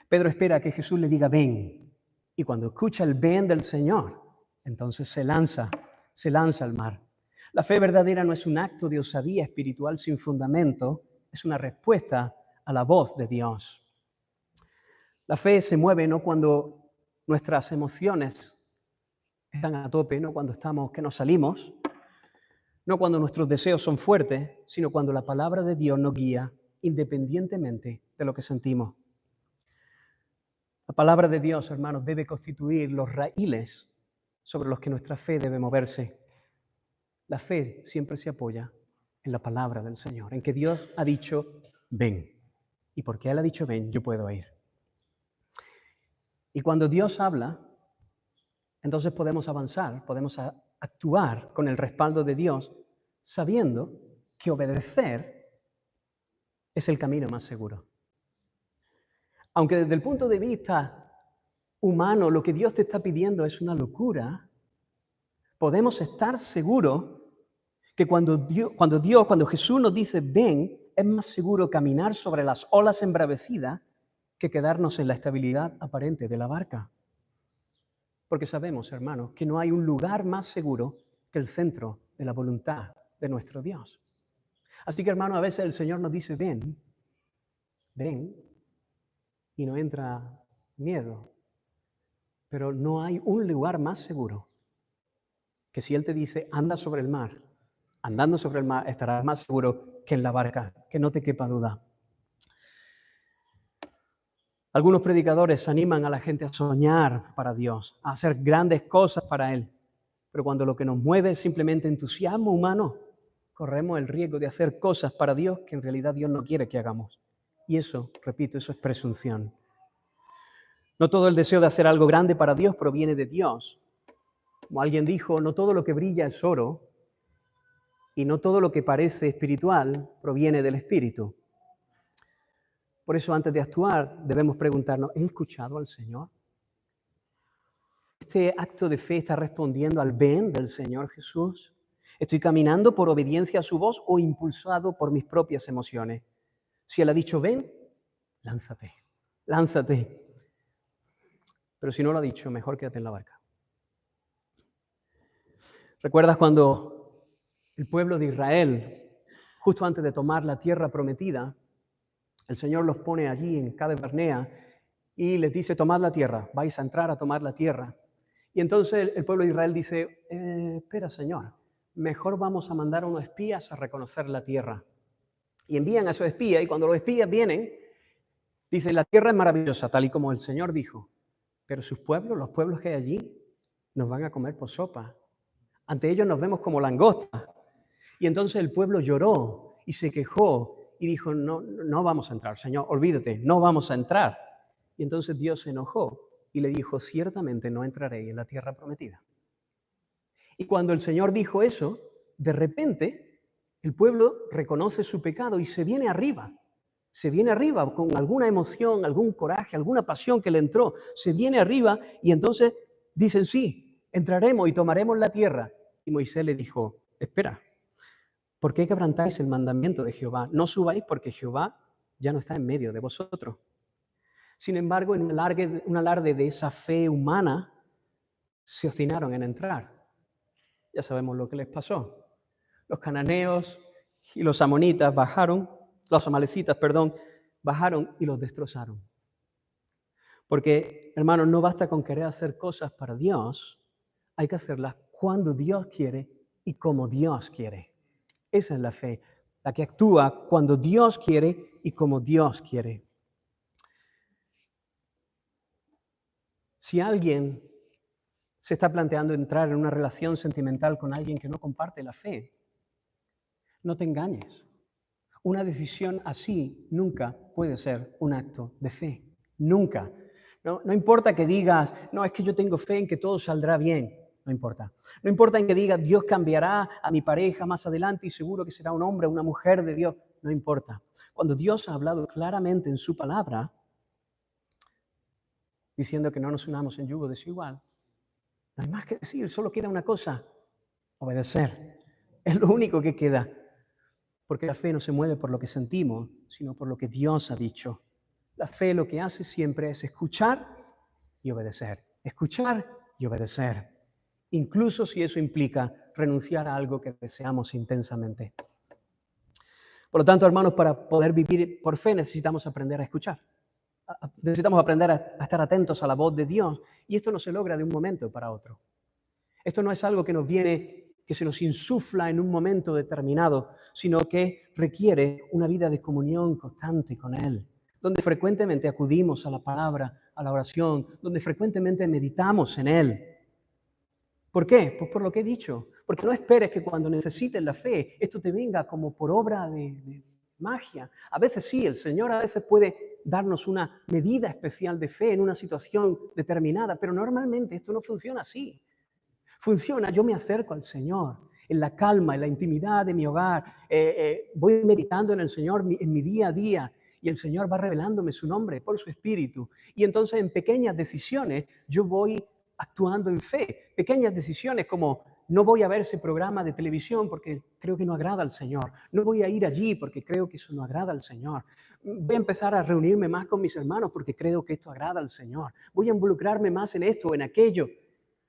Pedro espera que Jesús le diga ven. Y cuando escucha el ven del Señor, entonces se lanza al mar. La fe verdadera no es un acto de osadía espiritual sin fundamento, es una respuesta a la voz de Dios. La fe se mueve no cuando nuestras emociones están a tope, no cuando estamos que nos salimos, no cuando nuestros deseos son fuertes, sino cuando la palabra de Dios nos guía independientemente de lo que sentimos. La palabra de Dios, hermanos, debe constituir los raíles sobre los que nuestra fe debe moverse. La fe siempre se apoya en la palabra del Señor, en que Dios ha dicho, ven. Y porque Él ha dicho, ven, yo puedo ir. Y cuando Dios habla, entonces podemos avanzar, podemos actuar con el respaldo de Dios, sabiendo que obedecer es el camino más seguro. Aunque desde el punto de vista humano lo que Dios te está pidiendo es una locura, podemos estar seguros que cuando Jesús nos dice ven, es más seguro caminar sobre las olas embravecidas que quedarnos en la estabilidad aparente de la barca. Porque sabemos, hermanos, que no hay un lugar más seguro que el centro de la voluntad de nuestro Dios. Así que, hermanos, a veces el Señor nos dice ven, y no entra miedo. Pero no hay un lugar más seguro que si Él te dice anda sobre el mar, andando sobre el mar estarás más seguro que en la barca, que no te quepa duda. Algunos predicadores animan a la gente a soñar para Dios, a hacer grandes cosas para Él. Pero cuando lo que nos mueve es simplemente entusiasmo humano, corremos el riesgo de hacer cosas para Dios que en realidad Dios no quiere que hagamos. Y eso, repito, eso es presunción. No todo el deseo de hacer algo grande para Dios proviene de Dios. Como alguien dijo, no todo lo que brilla es oro y no todo lo que parece espiritual proviene del Espíritu. Por eso, antes de actuar, debemos preguntarnos, ¿he escuchado al Señor? ¿Este acto de fe está respondiendo al ven del Señor Jesús? ¿Estoy caminando por obediencia a su voz o impulsado por mis propias emociones? Si Él ha dicho ven, lánzate. Pero si no lo ha dicho, mejor quédate en la barca. ¿Recuerdas cuando el pueblo de Israel, justo antes de tomar la tierra prometida, el Señor los pone allí en Cades Barnea y les dice, tomad la tierra, vais a entrar a tomar la tierra? Y entonces el pueblo de Israel dice, espera, Señor, mejor vamos a mandar a unos espías a reconocer la tierra. Y envían a esos espías, y cuando los espías vienen, dicen, la tierra es maravillosa, tal y como el Señor dijo, pero sus pueblos, los pueblos que hay allí, nos van a comer por sopa. Ante ellos nos vemos como langostas. Y entonces el pueblo lloró y se quejó y dijo, no vamos a entrar, Señor, olvídate, no vamos a entrar. Y entonces Dios se enojó y le dijo, ciertamente no entraréis en la tierra prometida. Y cuando el Señor dijo eso, de repente el pueblo reconoce su pecado y se viene arriba con alguna emoción, algún coraje, alguna pasión que le entró, se viene arriba y entonces dicen, sí, entraremos y tomaremos la tierra. Y Moisés le dijo, espera, ¿por qué quebrantáis el mandamiento de Jehová? No subáis porque Jehová ya no está en medio de vosotros. Sin embargo, en un alarde de esa fe humana, se obstinaron en entrar. Ya sabemos lo que les pasó. Los cananeos y los amalecitas bajaron y los destrozaron. Porque, hermanos, no basta con querer hacer cosas para Dios, hay que hacerlas cuando Dios quiere y como Dios quiere. Esa es la fe, la que actúa cuando Dios quiere y como Dios quiere. Si alguien se está planteando entrar en una relación sentimental con alguien que no comparte la fe, no te engañes. Una decisión así nunca puede ser un acto de fe. Nunca. No importa que digas, no, es que yo tengo fe en que todo saldrá bien. No importa. No importa en que digas, Dios cambiará a mi pareja más adelante y seguro que será un hombre o una mujer de Dios. No importa. Cuando Dios ha hablado claramente en su palabra, diciendo que no nos unamos en yugo desigual, no hay más que decir, solo queda una cosa, obedecer. Es lo único que queda. Porque la fe no se mueve por lo que sentimos, sino por lo que Dios ha dicho. La fe lo que hace siempre es escuchar y obedecer. Escuchar y obedecer. Incluso si eso implica renunciar a algo que deseamos intensamente. Por lo tanto, hermanos, para poder vivir por fe necesitamos aprender a escuchar. Necesitamos aprender a estar atentos a la voz de Dios. Y esto no se logra de un momento para otro. Esto no es algo que nos viene, que se nos insufla en un momento determinado, sino que requiere una vida de comunión constante con Él, donde frecuentemente acudimos a la palabra, a la oración, donde frecuentemente meditamos en Él. ¿Por qué? Pues por lo que he dicho. Porque no esperes que cuando necesites la fe, esto te venga como por obra de magia. A veces sí, el Señor a veces puede darnos una medida especial de fe en una situación determinada, pero normalmente esto no funciona así. Funciona, yo me acerco al Señor en la calma, en la intimidad de mi hogar, voy meditando en el Señor en mi día a día y el Señor va revelándome su nombre por su Espíritu. Y entonces en pequeñas decisiones yo voy actuando en fe. Pequeñas decisiones como no voy a ver ese programa de televisión porque creo que no agrada al Señor. No voy a ir allí porque creo que eso no agrada al Señor. Voy a empezar a reunirme más con mis hermanos porque creo que esto agrada al Señor. Voy a involucrarme más en esto o en aquello.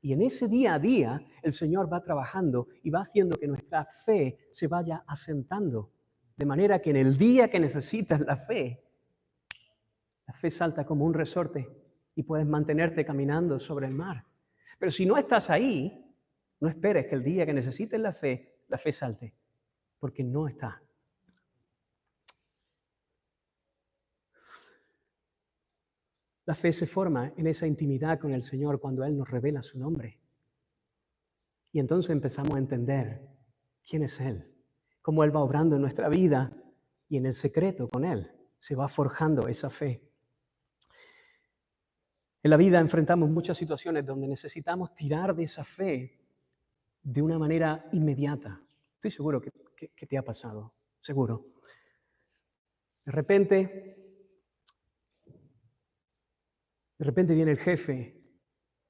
Y en ese día a día el Señor va trabajando y va haciendo que nuestra fe se vaya asentando. De manera que en el día que necesitas la fe salta como un resorte y puedes mantenerte caminando sobre el mar. Pero si no estás ahí, no esperes que el día que necesites la fe salte, porque no está. La fe se forma en esa intimidad con el Señor cuando Él nos revela su nombre. Y entonces empezamos a entender quién es Él, cómo Él va obrando en nuestra vida y en el secreto con Él se va forjando esa fe. En la vida enfrentamos muchas situaciones donde necesitamos tirar de esa fe de una manera inmediata. Estoy seguro que te ha pasado, seguro. De repente viene el jefe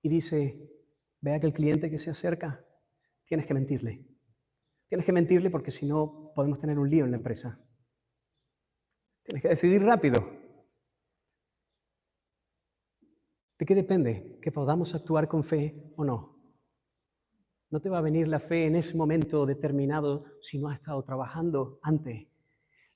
y dice, ve a aquel cliente que se acerca, tienes que mentirle. Tienes que mentirle porque si no podemos tener un lío en la empresa. Tienes que decidir rápido. ¿De qué depende? Que podamos actuar con fe o no. No te va a venir la fe en ese momento determinado si no has estado trabajando antes.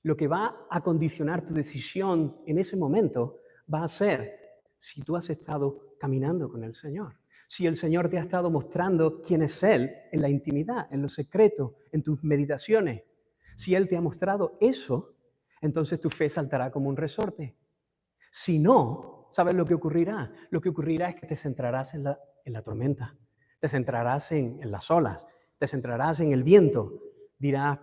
Lo que va a condicionar tu decisión en ese momento va a ser si tú has estado caminando con el Señor. Si el Señor te ha estado mostrando quién es Él en la intimidad, en lo secreto, en tus meditaciones. Si Él te ha mostrado eso, entonces tu fe saltará como un resorte. Si no, ¿sabes lo que ocurrirá? Lo que ocurrirá es que te centrarás en la tormenta, te centrarás en las olas, te centrarás en el viento. Dirás,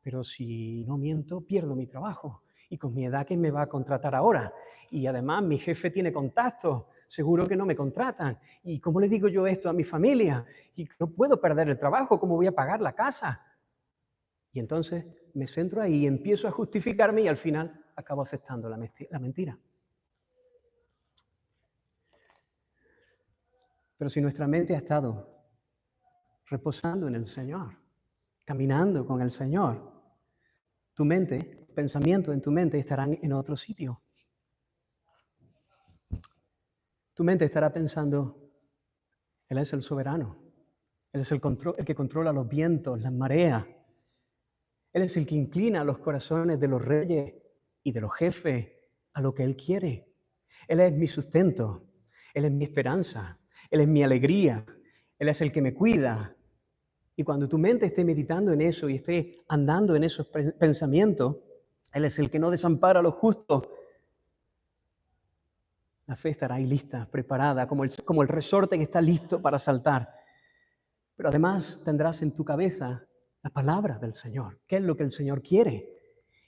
pero si no miento, pierdo mi trabajo. Y con mi edad, ¿quién me va a contratar ahora? Y además mi jefe tiene contactos, seguro que no me contratan. ¿Y cómo le digo yo esto a mi familia? Y no puedo perder el trabajo, ¿cómo voy a pagar la casa? Y entonces me centro ahí y empiezo a justificarme y al final acabo aceptando la mentira. Pero si nuestra mente ha estado reposando en el Señor, caminando con el Señor, tu mente, pensamientos en tu mente estarán en otro sitio. Tu mente estará pensando, Él es el soberano, Él es el que controla los vientos, las mareas. Él es el que inclina los corazones de los reyes y de los jefes a lo que Él quiere. Él es mi sustento, Él es mi esperanza, Él es mi alegría, Él es el que me cuida. Y cuando tu mente esté meditando en eso y esté andando en esos pensamientos, Él es el que no desampara a los justos. La fe estará ahí lista, preparada, como el resorte que está listo para saltar. Pero además tendrás en tu cabeza la palabra del Señor. ¿Qué es lo que el Señor quiere?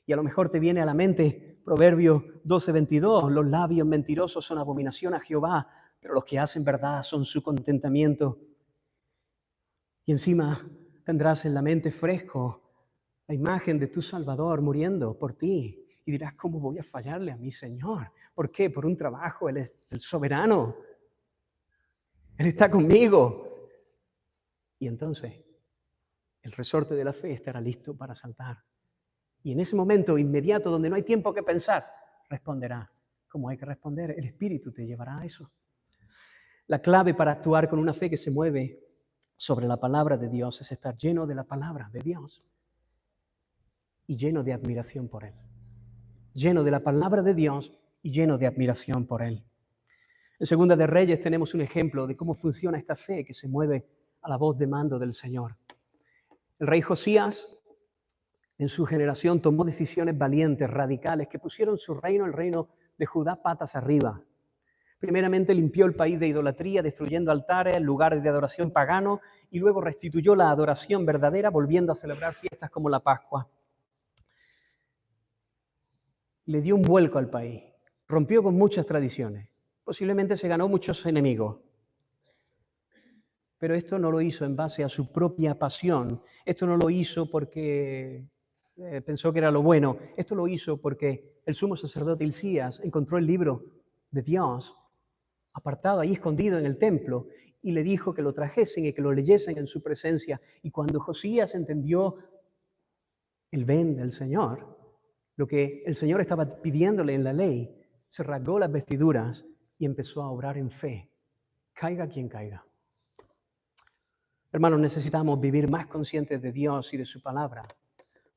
Y a lo mejor te viene a la mente Proverbios 12:22. Los labios mentirosos son abominación a Jehová, pero los que hacen verdad son su contentamiento. Y encima tendrás en la mente fresco la imagen de tu Salvador muriendo por ti. Y dirás, ¿cómo voy a fallarle a mi Señor? ¿Por qué? Por un trabajo. Él es el soberano. Él está conmigo. Y entonces el resorte de la fe estará listo para saltar. Y en ese momento inmediato, donde no hay tiempo que pensar, responderá como hay que responder. El Espíritu te llevará a eso. La clave para actuar con una fe que se mueve sobre la palabra de Dios es estar lleno de la palabra de Dios y lleno de admiración por Él. Lleno de la palabra de Dios y lleno de admiración por Él. En Segunda de Reyes tenemos un ejemplo de cómo funciona esta fe que se mueve a la voz de mando del Señor. El rey Josías, en su generación, tomó decisiones valientes, radicales, que pusieron su reino, el reino de Judá, patas arriba. Primeramente limpió el país de idolatría, destruyendo altares, lugares de adoración pagano, y luego restituyó la adoración verdadera, volviendo a celebrar fiestas como la Pascua. Le dio un vuelco al país, rompió con muchas tradiciones, posiblemente se ganó muchos enemigos. Pero esto no lo hizo en base a su propia pasión, esto no lo hizo porque pensó que era lo bueno, esto lo hizo porque el sumo sacerdote Hilcías encontró el libro de Dios apartado ahí escondido en el templo, y le dijo que lo trajesen y que lo leyesen en su presencia. Y cuando Josías entendió el bien del Señor, lo que el Señor estaba pidiéndole en la ley, se rasgó las vestiduras y empezó a obrar en fe, caiga quien caiga. Hermanos, necesitamos vivir más conscientes de Dios y de su palabra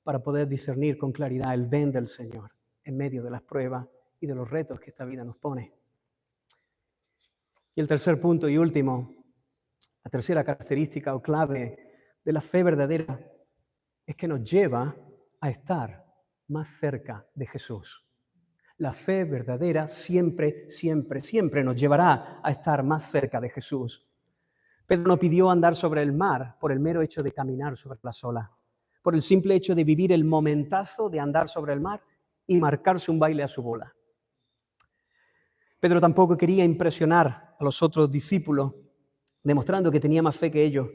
para poder discernir con claridad el bien del Señor en medio de las pruebas y de los retos que esta vida nos pone. Y el tercer punto y último, la tercera característica o clave de la fe verdadera es que nos lleva a estar más cerca de Jesús. La fe verdadera siempre, siempre, siempre nos llevará a estar más cerca de Jesús. Pedro no pidió andar sobre el mar por el mero hecho de caminar sobre las olas, por el simple hecho de vivir el momentazo de andar sobre el mar y marcarse un baile a su bola. Pedro tampoco quería impresionar a los otros discípulos, demostrando que tenía más fe que ellos.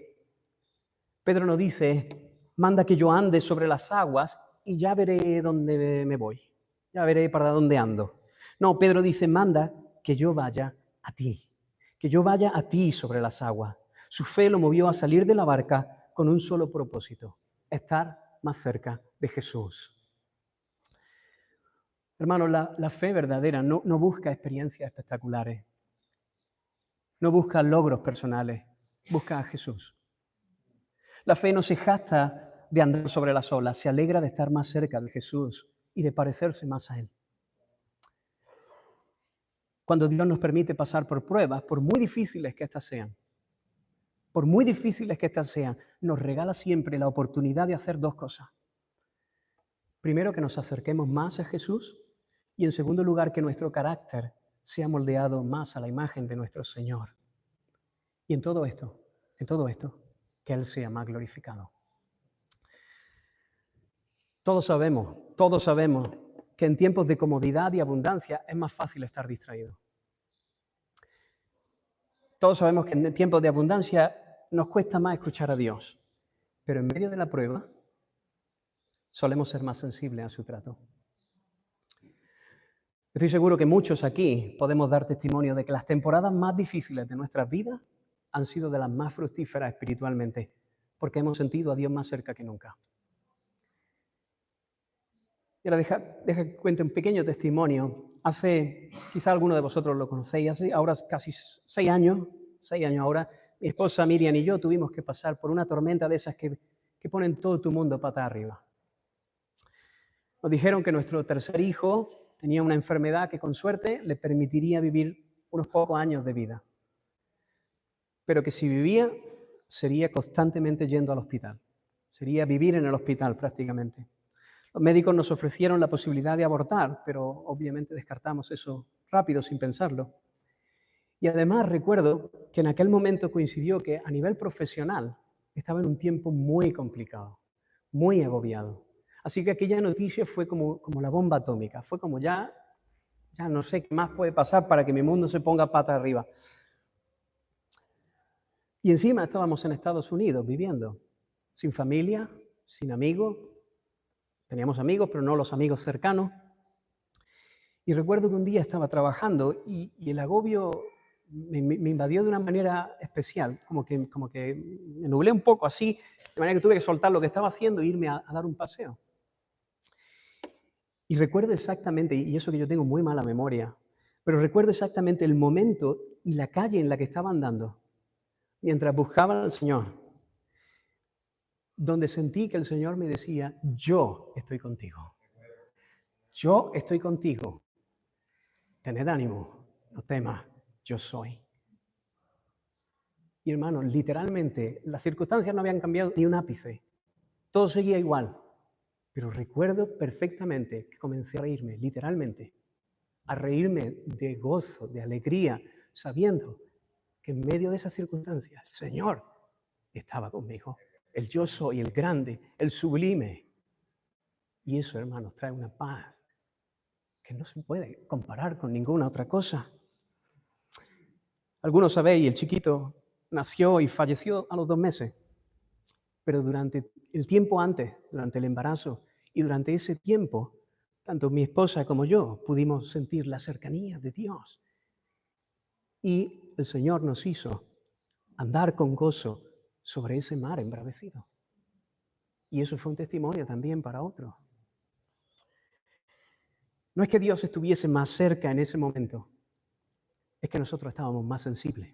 Pedro no dice, manda que yo ande sobre las aguas y ya veré dónde me voy, ya veré para dónde ando. No, Pedro dice, manda que yo vaya a ti, que yo vaya a ti sobre las aguas. Su fe lo movió a salir de la barca con un solo propósito, estar más cerca de Jesús. Hermanos, la fe verdadera no busca experiencias espectaculares, no busca logros personales, busca a Jesús. La fe no se jacta de andar sobre las olas, se alegra de estar más cerca de Jesús y de parecerse más a Él. Cuando Dios nos permite pasar por pruebas, por muy difíciles que estas sean, nos regala siempre la oportunidad de hacer dos cosas. Primero, que nos acerquemos más a Jesús, y en segundo lugar, que nuestro carácter sea moldeado más a la imagen de nuestro Señor. Y en todo esto, que Él sea más glorificado. Todos sabemos que en tiempos de comodidad y abundancia es más fácil estar distraído. Todos sabemos que en tiempos de abundancia nos cuesta más escuchar a Dios, pero en medio de la prueba solemos ser más sensibles a su trato. Estoy seguro que muchos aquí podemos dar testimonio de que las temporadas más difíciles de nuestras vidas han sido de las más fructíferas espiritualmente, porque hemos sentido a Dios más cerca que nunca. Y ahora deja que cuente un pequeño testimonio. Quizá alguno de vosotros lo conocéis, ahora casi 6 años ahora, mi esposa Miriam y yo tuvimos que pasar por una tormenta de esas que ponen todo tu mundo patas arriba. Nos dijeron que nuestro tercer hijo tenía una enfermedad que con suerte le permitiría vivir unos pocos años de vida, pero que si vivía sería constantemente yendo al hospital, sería vivir en el hospital prácticamente. Los médicos nos ofrecieron la posibilidad de abortar, pero obviamente descartamos eso rápido sin pensarlo. Y además recuerdo que en aquel momento coincidió que a nivel profesional estaba en un tiempo muy complicado, muy agobiado. Así que aquella noticia fue como la bomba atómica, fue como ya no sé qué más puede pasar para que mi mundo se ponga pata arriba. Y encima estábamos en Estados Unidos viviendo, sin familia, sin amigos. Teníamos amigos, pero no los amigos cercanos. Y recuerdo que un día estaba trabajando y el agobio me invadió de una manera especial, como que me nublé un poco así, de manera que tuve que soltar lo que estaba haciendo e irme a dar un paseo. Y recuerdo exactamente, y eso que yo tengo muy mala memoria, pero recuerdo exactamente el momento y la calle en la que estaba andando mientras buscaba al Señor, donde sentí que el Señor me decía, yo estoy contigo, yo estoy contigo, tened ánimo, no temas, yo soy. Y hermano, literalmente, las circunstancias no habían cambiado ni un ápice, todo seguía igual, pero recuerdo perfectamente que comencé a reírme, literalmente, a reírme de gozo, de alegría, sabiendo que en medio de esas circunstancias el Señor estaba conmigo. El yo soy, el grande, el sublime. Y eso, hermanos, trae una paz que no se puede comparar con ninguna otra cosa. Algunos sabéis, el chiquito nació y falleció a los 2 meses, pero durante el tiempo antes, durante el embarazo y durante ese tiempo, tanto mi esposa como yo pudimos sentir la cercanía de Dios. Y el Señor nos hizo andar con gozo sobre ese mar embravecido. Y eso fue un testimonio también para otros. No es que Dios estuviese más cerca en ese momento, es que nosotros estábamos más sensibles.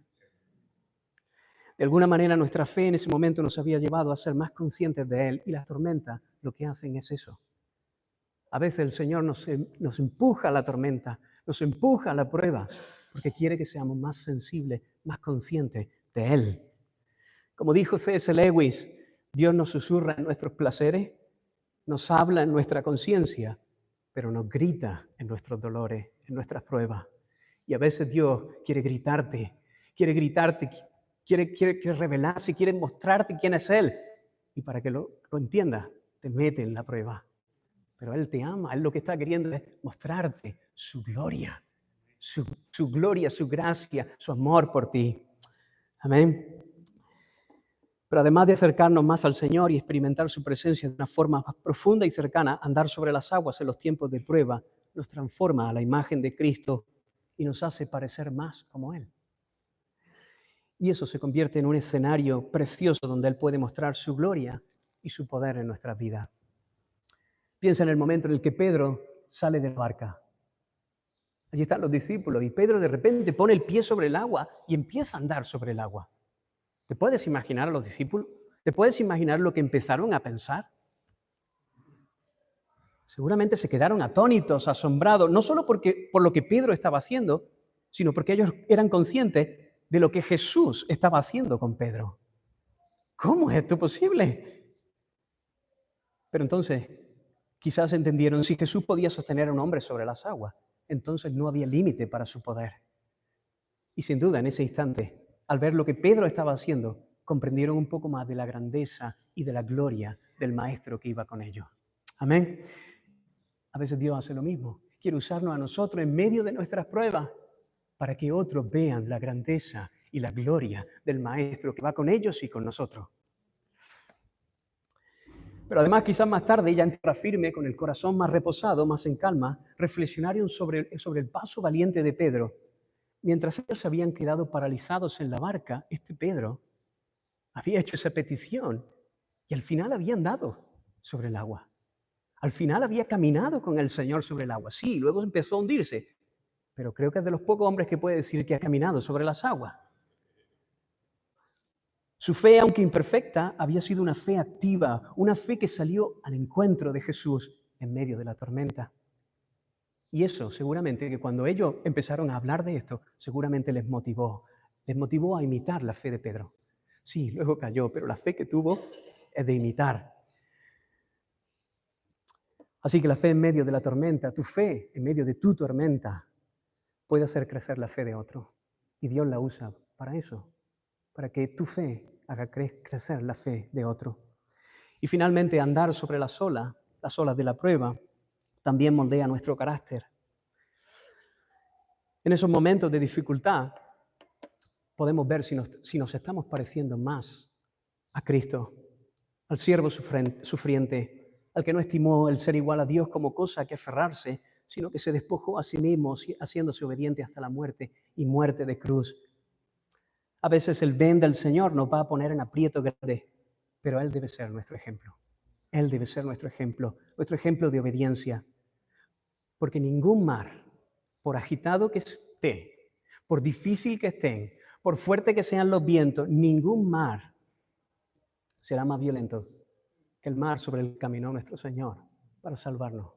De alguna manera nuestra fe en ese momento nos había llevado a ser más conscientes de Él, y las tormentas lo que hacen es eso. A veces el Señor nos empuja a la tormenta, nos empuja a la prueba, porque quiere que seamos más sensibles, más conscientes de Él. Como dijo C.S. Lewis, Dios nos susurra en nuestros placeres, nos habla en nuestra conciencia, pero nos grita en nuestros dolores, en nuestras pruebas. Y a veces Dios quiere gritarte, quiere revelarse, quiere mostrarte quién es Él. Y para que lo entiendas, te mete en la prueba. Pero Él te ama, Él lo que está queriendo es mostrarte su gloria, su gloria, su gracia, su amor por ti. Amén. Pero además de acercarnos más al Señor y experimentar su presencia de una forma más profunda y cercana, andar sobre las aguas en los tiempos de prueba nos transforma a la imagen de Cristo y nos hace parecer más como Él. Y eso se convierte en un escenario precioso donde Él puede mostrar su gloria y su poder en nuestras vidas. Piensa en el momento en el que Pedro sale de la barca. Allí están los discípulos y Pedro de repente pone el pie sobre el agua y empieza a andar sobre el agua. ¿Te puedes imaginar a los discípulos? ¿Te puedes imaginar lo que empezaron a pensar? Seguramente se quedaron atónitos, asombrados, no solo por lo que Pedro estaba haciendo, sino porque ellos eran conscientes de lo que Jesús estaba haciendo con Pedro. ¿Cómo es esto posible? Pero entonces, quizás entendieron, si Jesús podía sostener a un hombre sobre las aguas, entonces no había límite para su poder. Y sin duda, en ese instante, al ver lo que Pedro estaba haciendo, comprendieron un poco más de la grandeza y de la gloria del Maestro que iba con ellos. Amén. A veces Dios hace lo mismo. Quiere usarnos a nosotros en medio de nuestras pruebas para que otros vean la grandeza y la gloria del Maestro que va con ellos y con nosotros. Pero además, quizás más tarde, ya en tierra firme, con el corazón más reposado, más en calma, reflexionaron sobre el paso valiente de Pedro. Mientras ellos se habían quedado paralizados en la barca, Pedro había hecho esa petición y al final había andado sobre el agua. Al final había caminado con el Señor sobre el agua. Sí, luego empezó a hundirse, pero creo que es de los pocos hombres que puede decir que ha caminado sobre las aguas. Su fe, aunque imperfecta, había sido una fe activa, una fe que salió al encuentro de Jesús en medio de la tormenta. Y eso seguramente que cuando ellos empezaron a hablar de esto, seguramente les motivó a imitar la fe de Pedro. Sí, luego cayó, pero la fe que tuvo es de imitar. Así que la fe en medio de la tormenta, tu fe en medio de tu tormenta, puede hacer crecer la fe de otro. Y Dios la usa para eso, para que tu fe haga crecer la fe de otro. Y finalmente, andar sobre las olas de la prueba, también moldea nuestro carácter. En esos momentos de dificultad, podemos ver si nos estamos pareciendo más a Cristo, al siervo sufriente, al que no estimó el ser igual a Dios como cosa que aferrarse, sino que se despojó a sí mismo, haciéndose obediente hasta la muerte y muerte de cruz. A veces el ven del Señor nos va a poner en aprieto grande, pero Él debe ser nuestro ejemplo. Él debe ser nuestro ejemplo de obediencia. Porque ningún mar, por agitado que esté, por difícil que estén, por fuerte que sean los vientos, ningún mar será más violento que el mar sobre el que caminó nuestro Señor para salvarnos.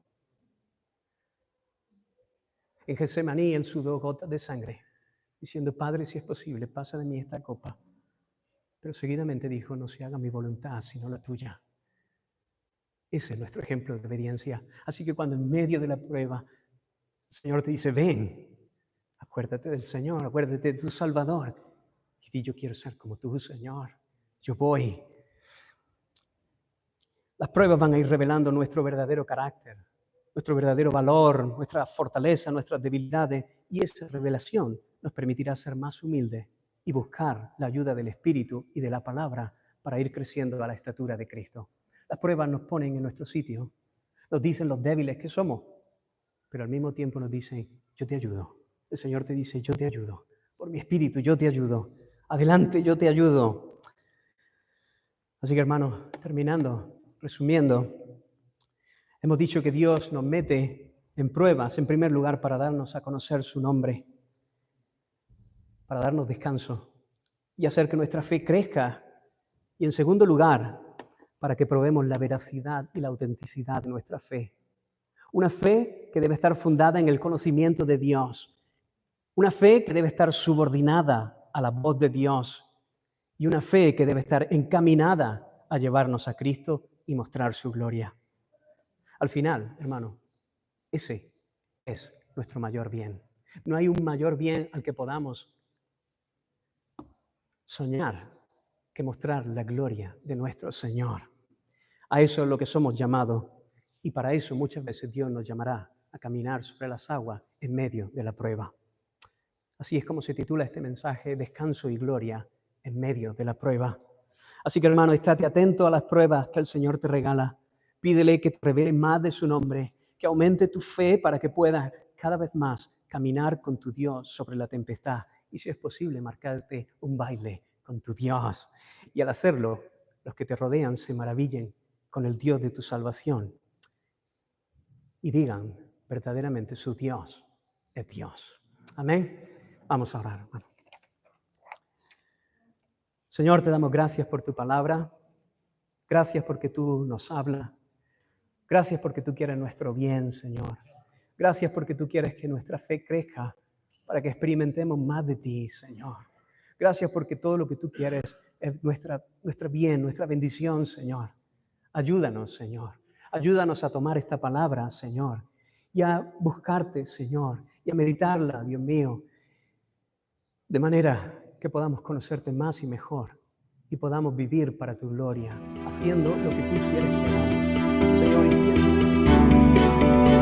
En Getsemaní Él sudó gotas de sangre, diciendo: Padre, si es posible, pasa de mí esta copa. Pero seguidamente dijo: no se haga mi voluntad, sino la tuya. Ese es nuestro ejemplo de obediencia. Así que cuando en medio de la prueba el Señor te dice: ven, acuérdate del Señor, acuérdate de tu Salvador. Y di: yo quiero ser como tú, Señor. Yo voy. Las pruebas van a ir revelando nuestro verdadero carácter, nuestro verdadero valor, nuestra fortaleza, nuestras debilidades. Y esa revelación nos permitirá ser más humildes y buscar la ayuda del Espíritu y de la palabra para ir creciendo a la estatura de Cristo. Las pruebas nos ponen en nuestro sitio, nos dicen los débiles que somos, pero al mismo tiempo nos dicen: yo te ayudo. El Señor te dice: yo te ayudo. Por mi Espíritu yo te ayudo. Adelante, yo te ayudo. Así que, hermanos, terminando, resumiendo, hemos dicho que Dios nos mete en pruebas, en primer lugar, para darnos a conocer su nombre, para darnos descanso y hacer que nuestra fe crezca. Y en segundo lugar, para que probemos la veracidad y la autenticidad de nuestra fe. Una fe que debe estar fundada en el conocimiento de Dios. Una fe que debe estar subordinada a la voz de Dios. Y una fe que debe estar encaminada a llevarnos a Cristo y mostrar su gloria. Al final, hermano, ese es nuestro mayor bien. No hay un mayor bien al que podamos soñar que mostrar la gloria de nuestro Señor. A eso es lo que somos llamados, y para eso muchas veces Dios nos llamará a caminar sobre las aguas en medio de la prueba. Así es como se titula este mensaje: Descanso y Gloria en medio de la prueba. Así que, hermano, estate atento a las pruebas que el Señor te regala. Pídele que te revele más de su nombre, que aumente tu fe para que puedas cada vez más caminar con tu Dios sobre la tempestad y, si es posible, marcarte un baile con tu Dios. Y al hacerlo, los que te rodean se maravillen con el Dios de tu salvación y digan: verdaderamente su Dios es Dios. Amén. Vamos a orar, hermano. Señor, te damos gracias por tu palabra. Gracias porque tú nos hablas. Gracias porque tú quieres nuestro bien, Señor. Gracias porque tú quieres que nuestra fe crezca para que experimentemos más de ti, Señor. Gracias porque todo lo que tú quieres es nuestra bien, nuestra bendición, Señor. Ayúdanos, Señor. Ayúdanos a tomar esta palabra, Señor, y a buscarte, Señor, y a meditarla, Dios mío, de manera que podamos conocerte más y mejor y podamos vivir para tu gloria, haciendo lo que tú quieres que hagamos. Señor, y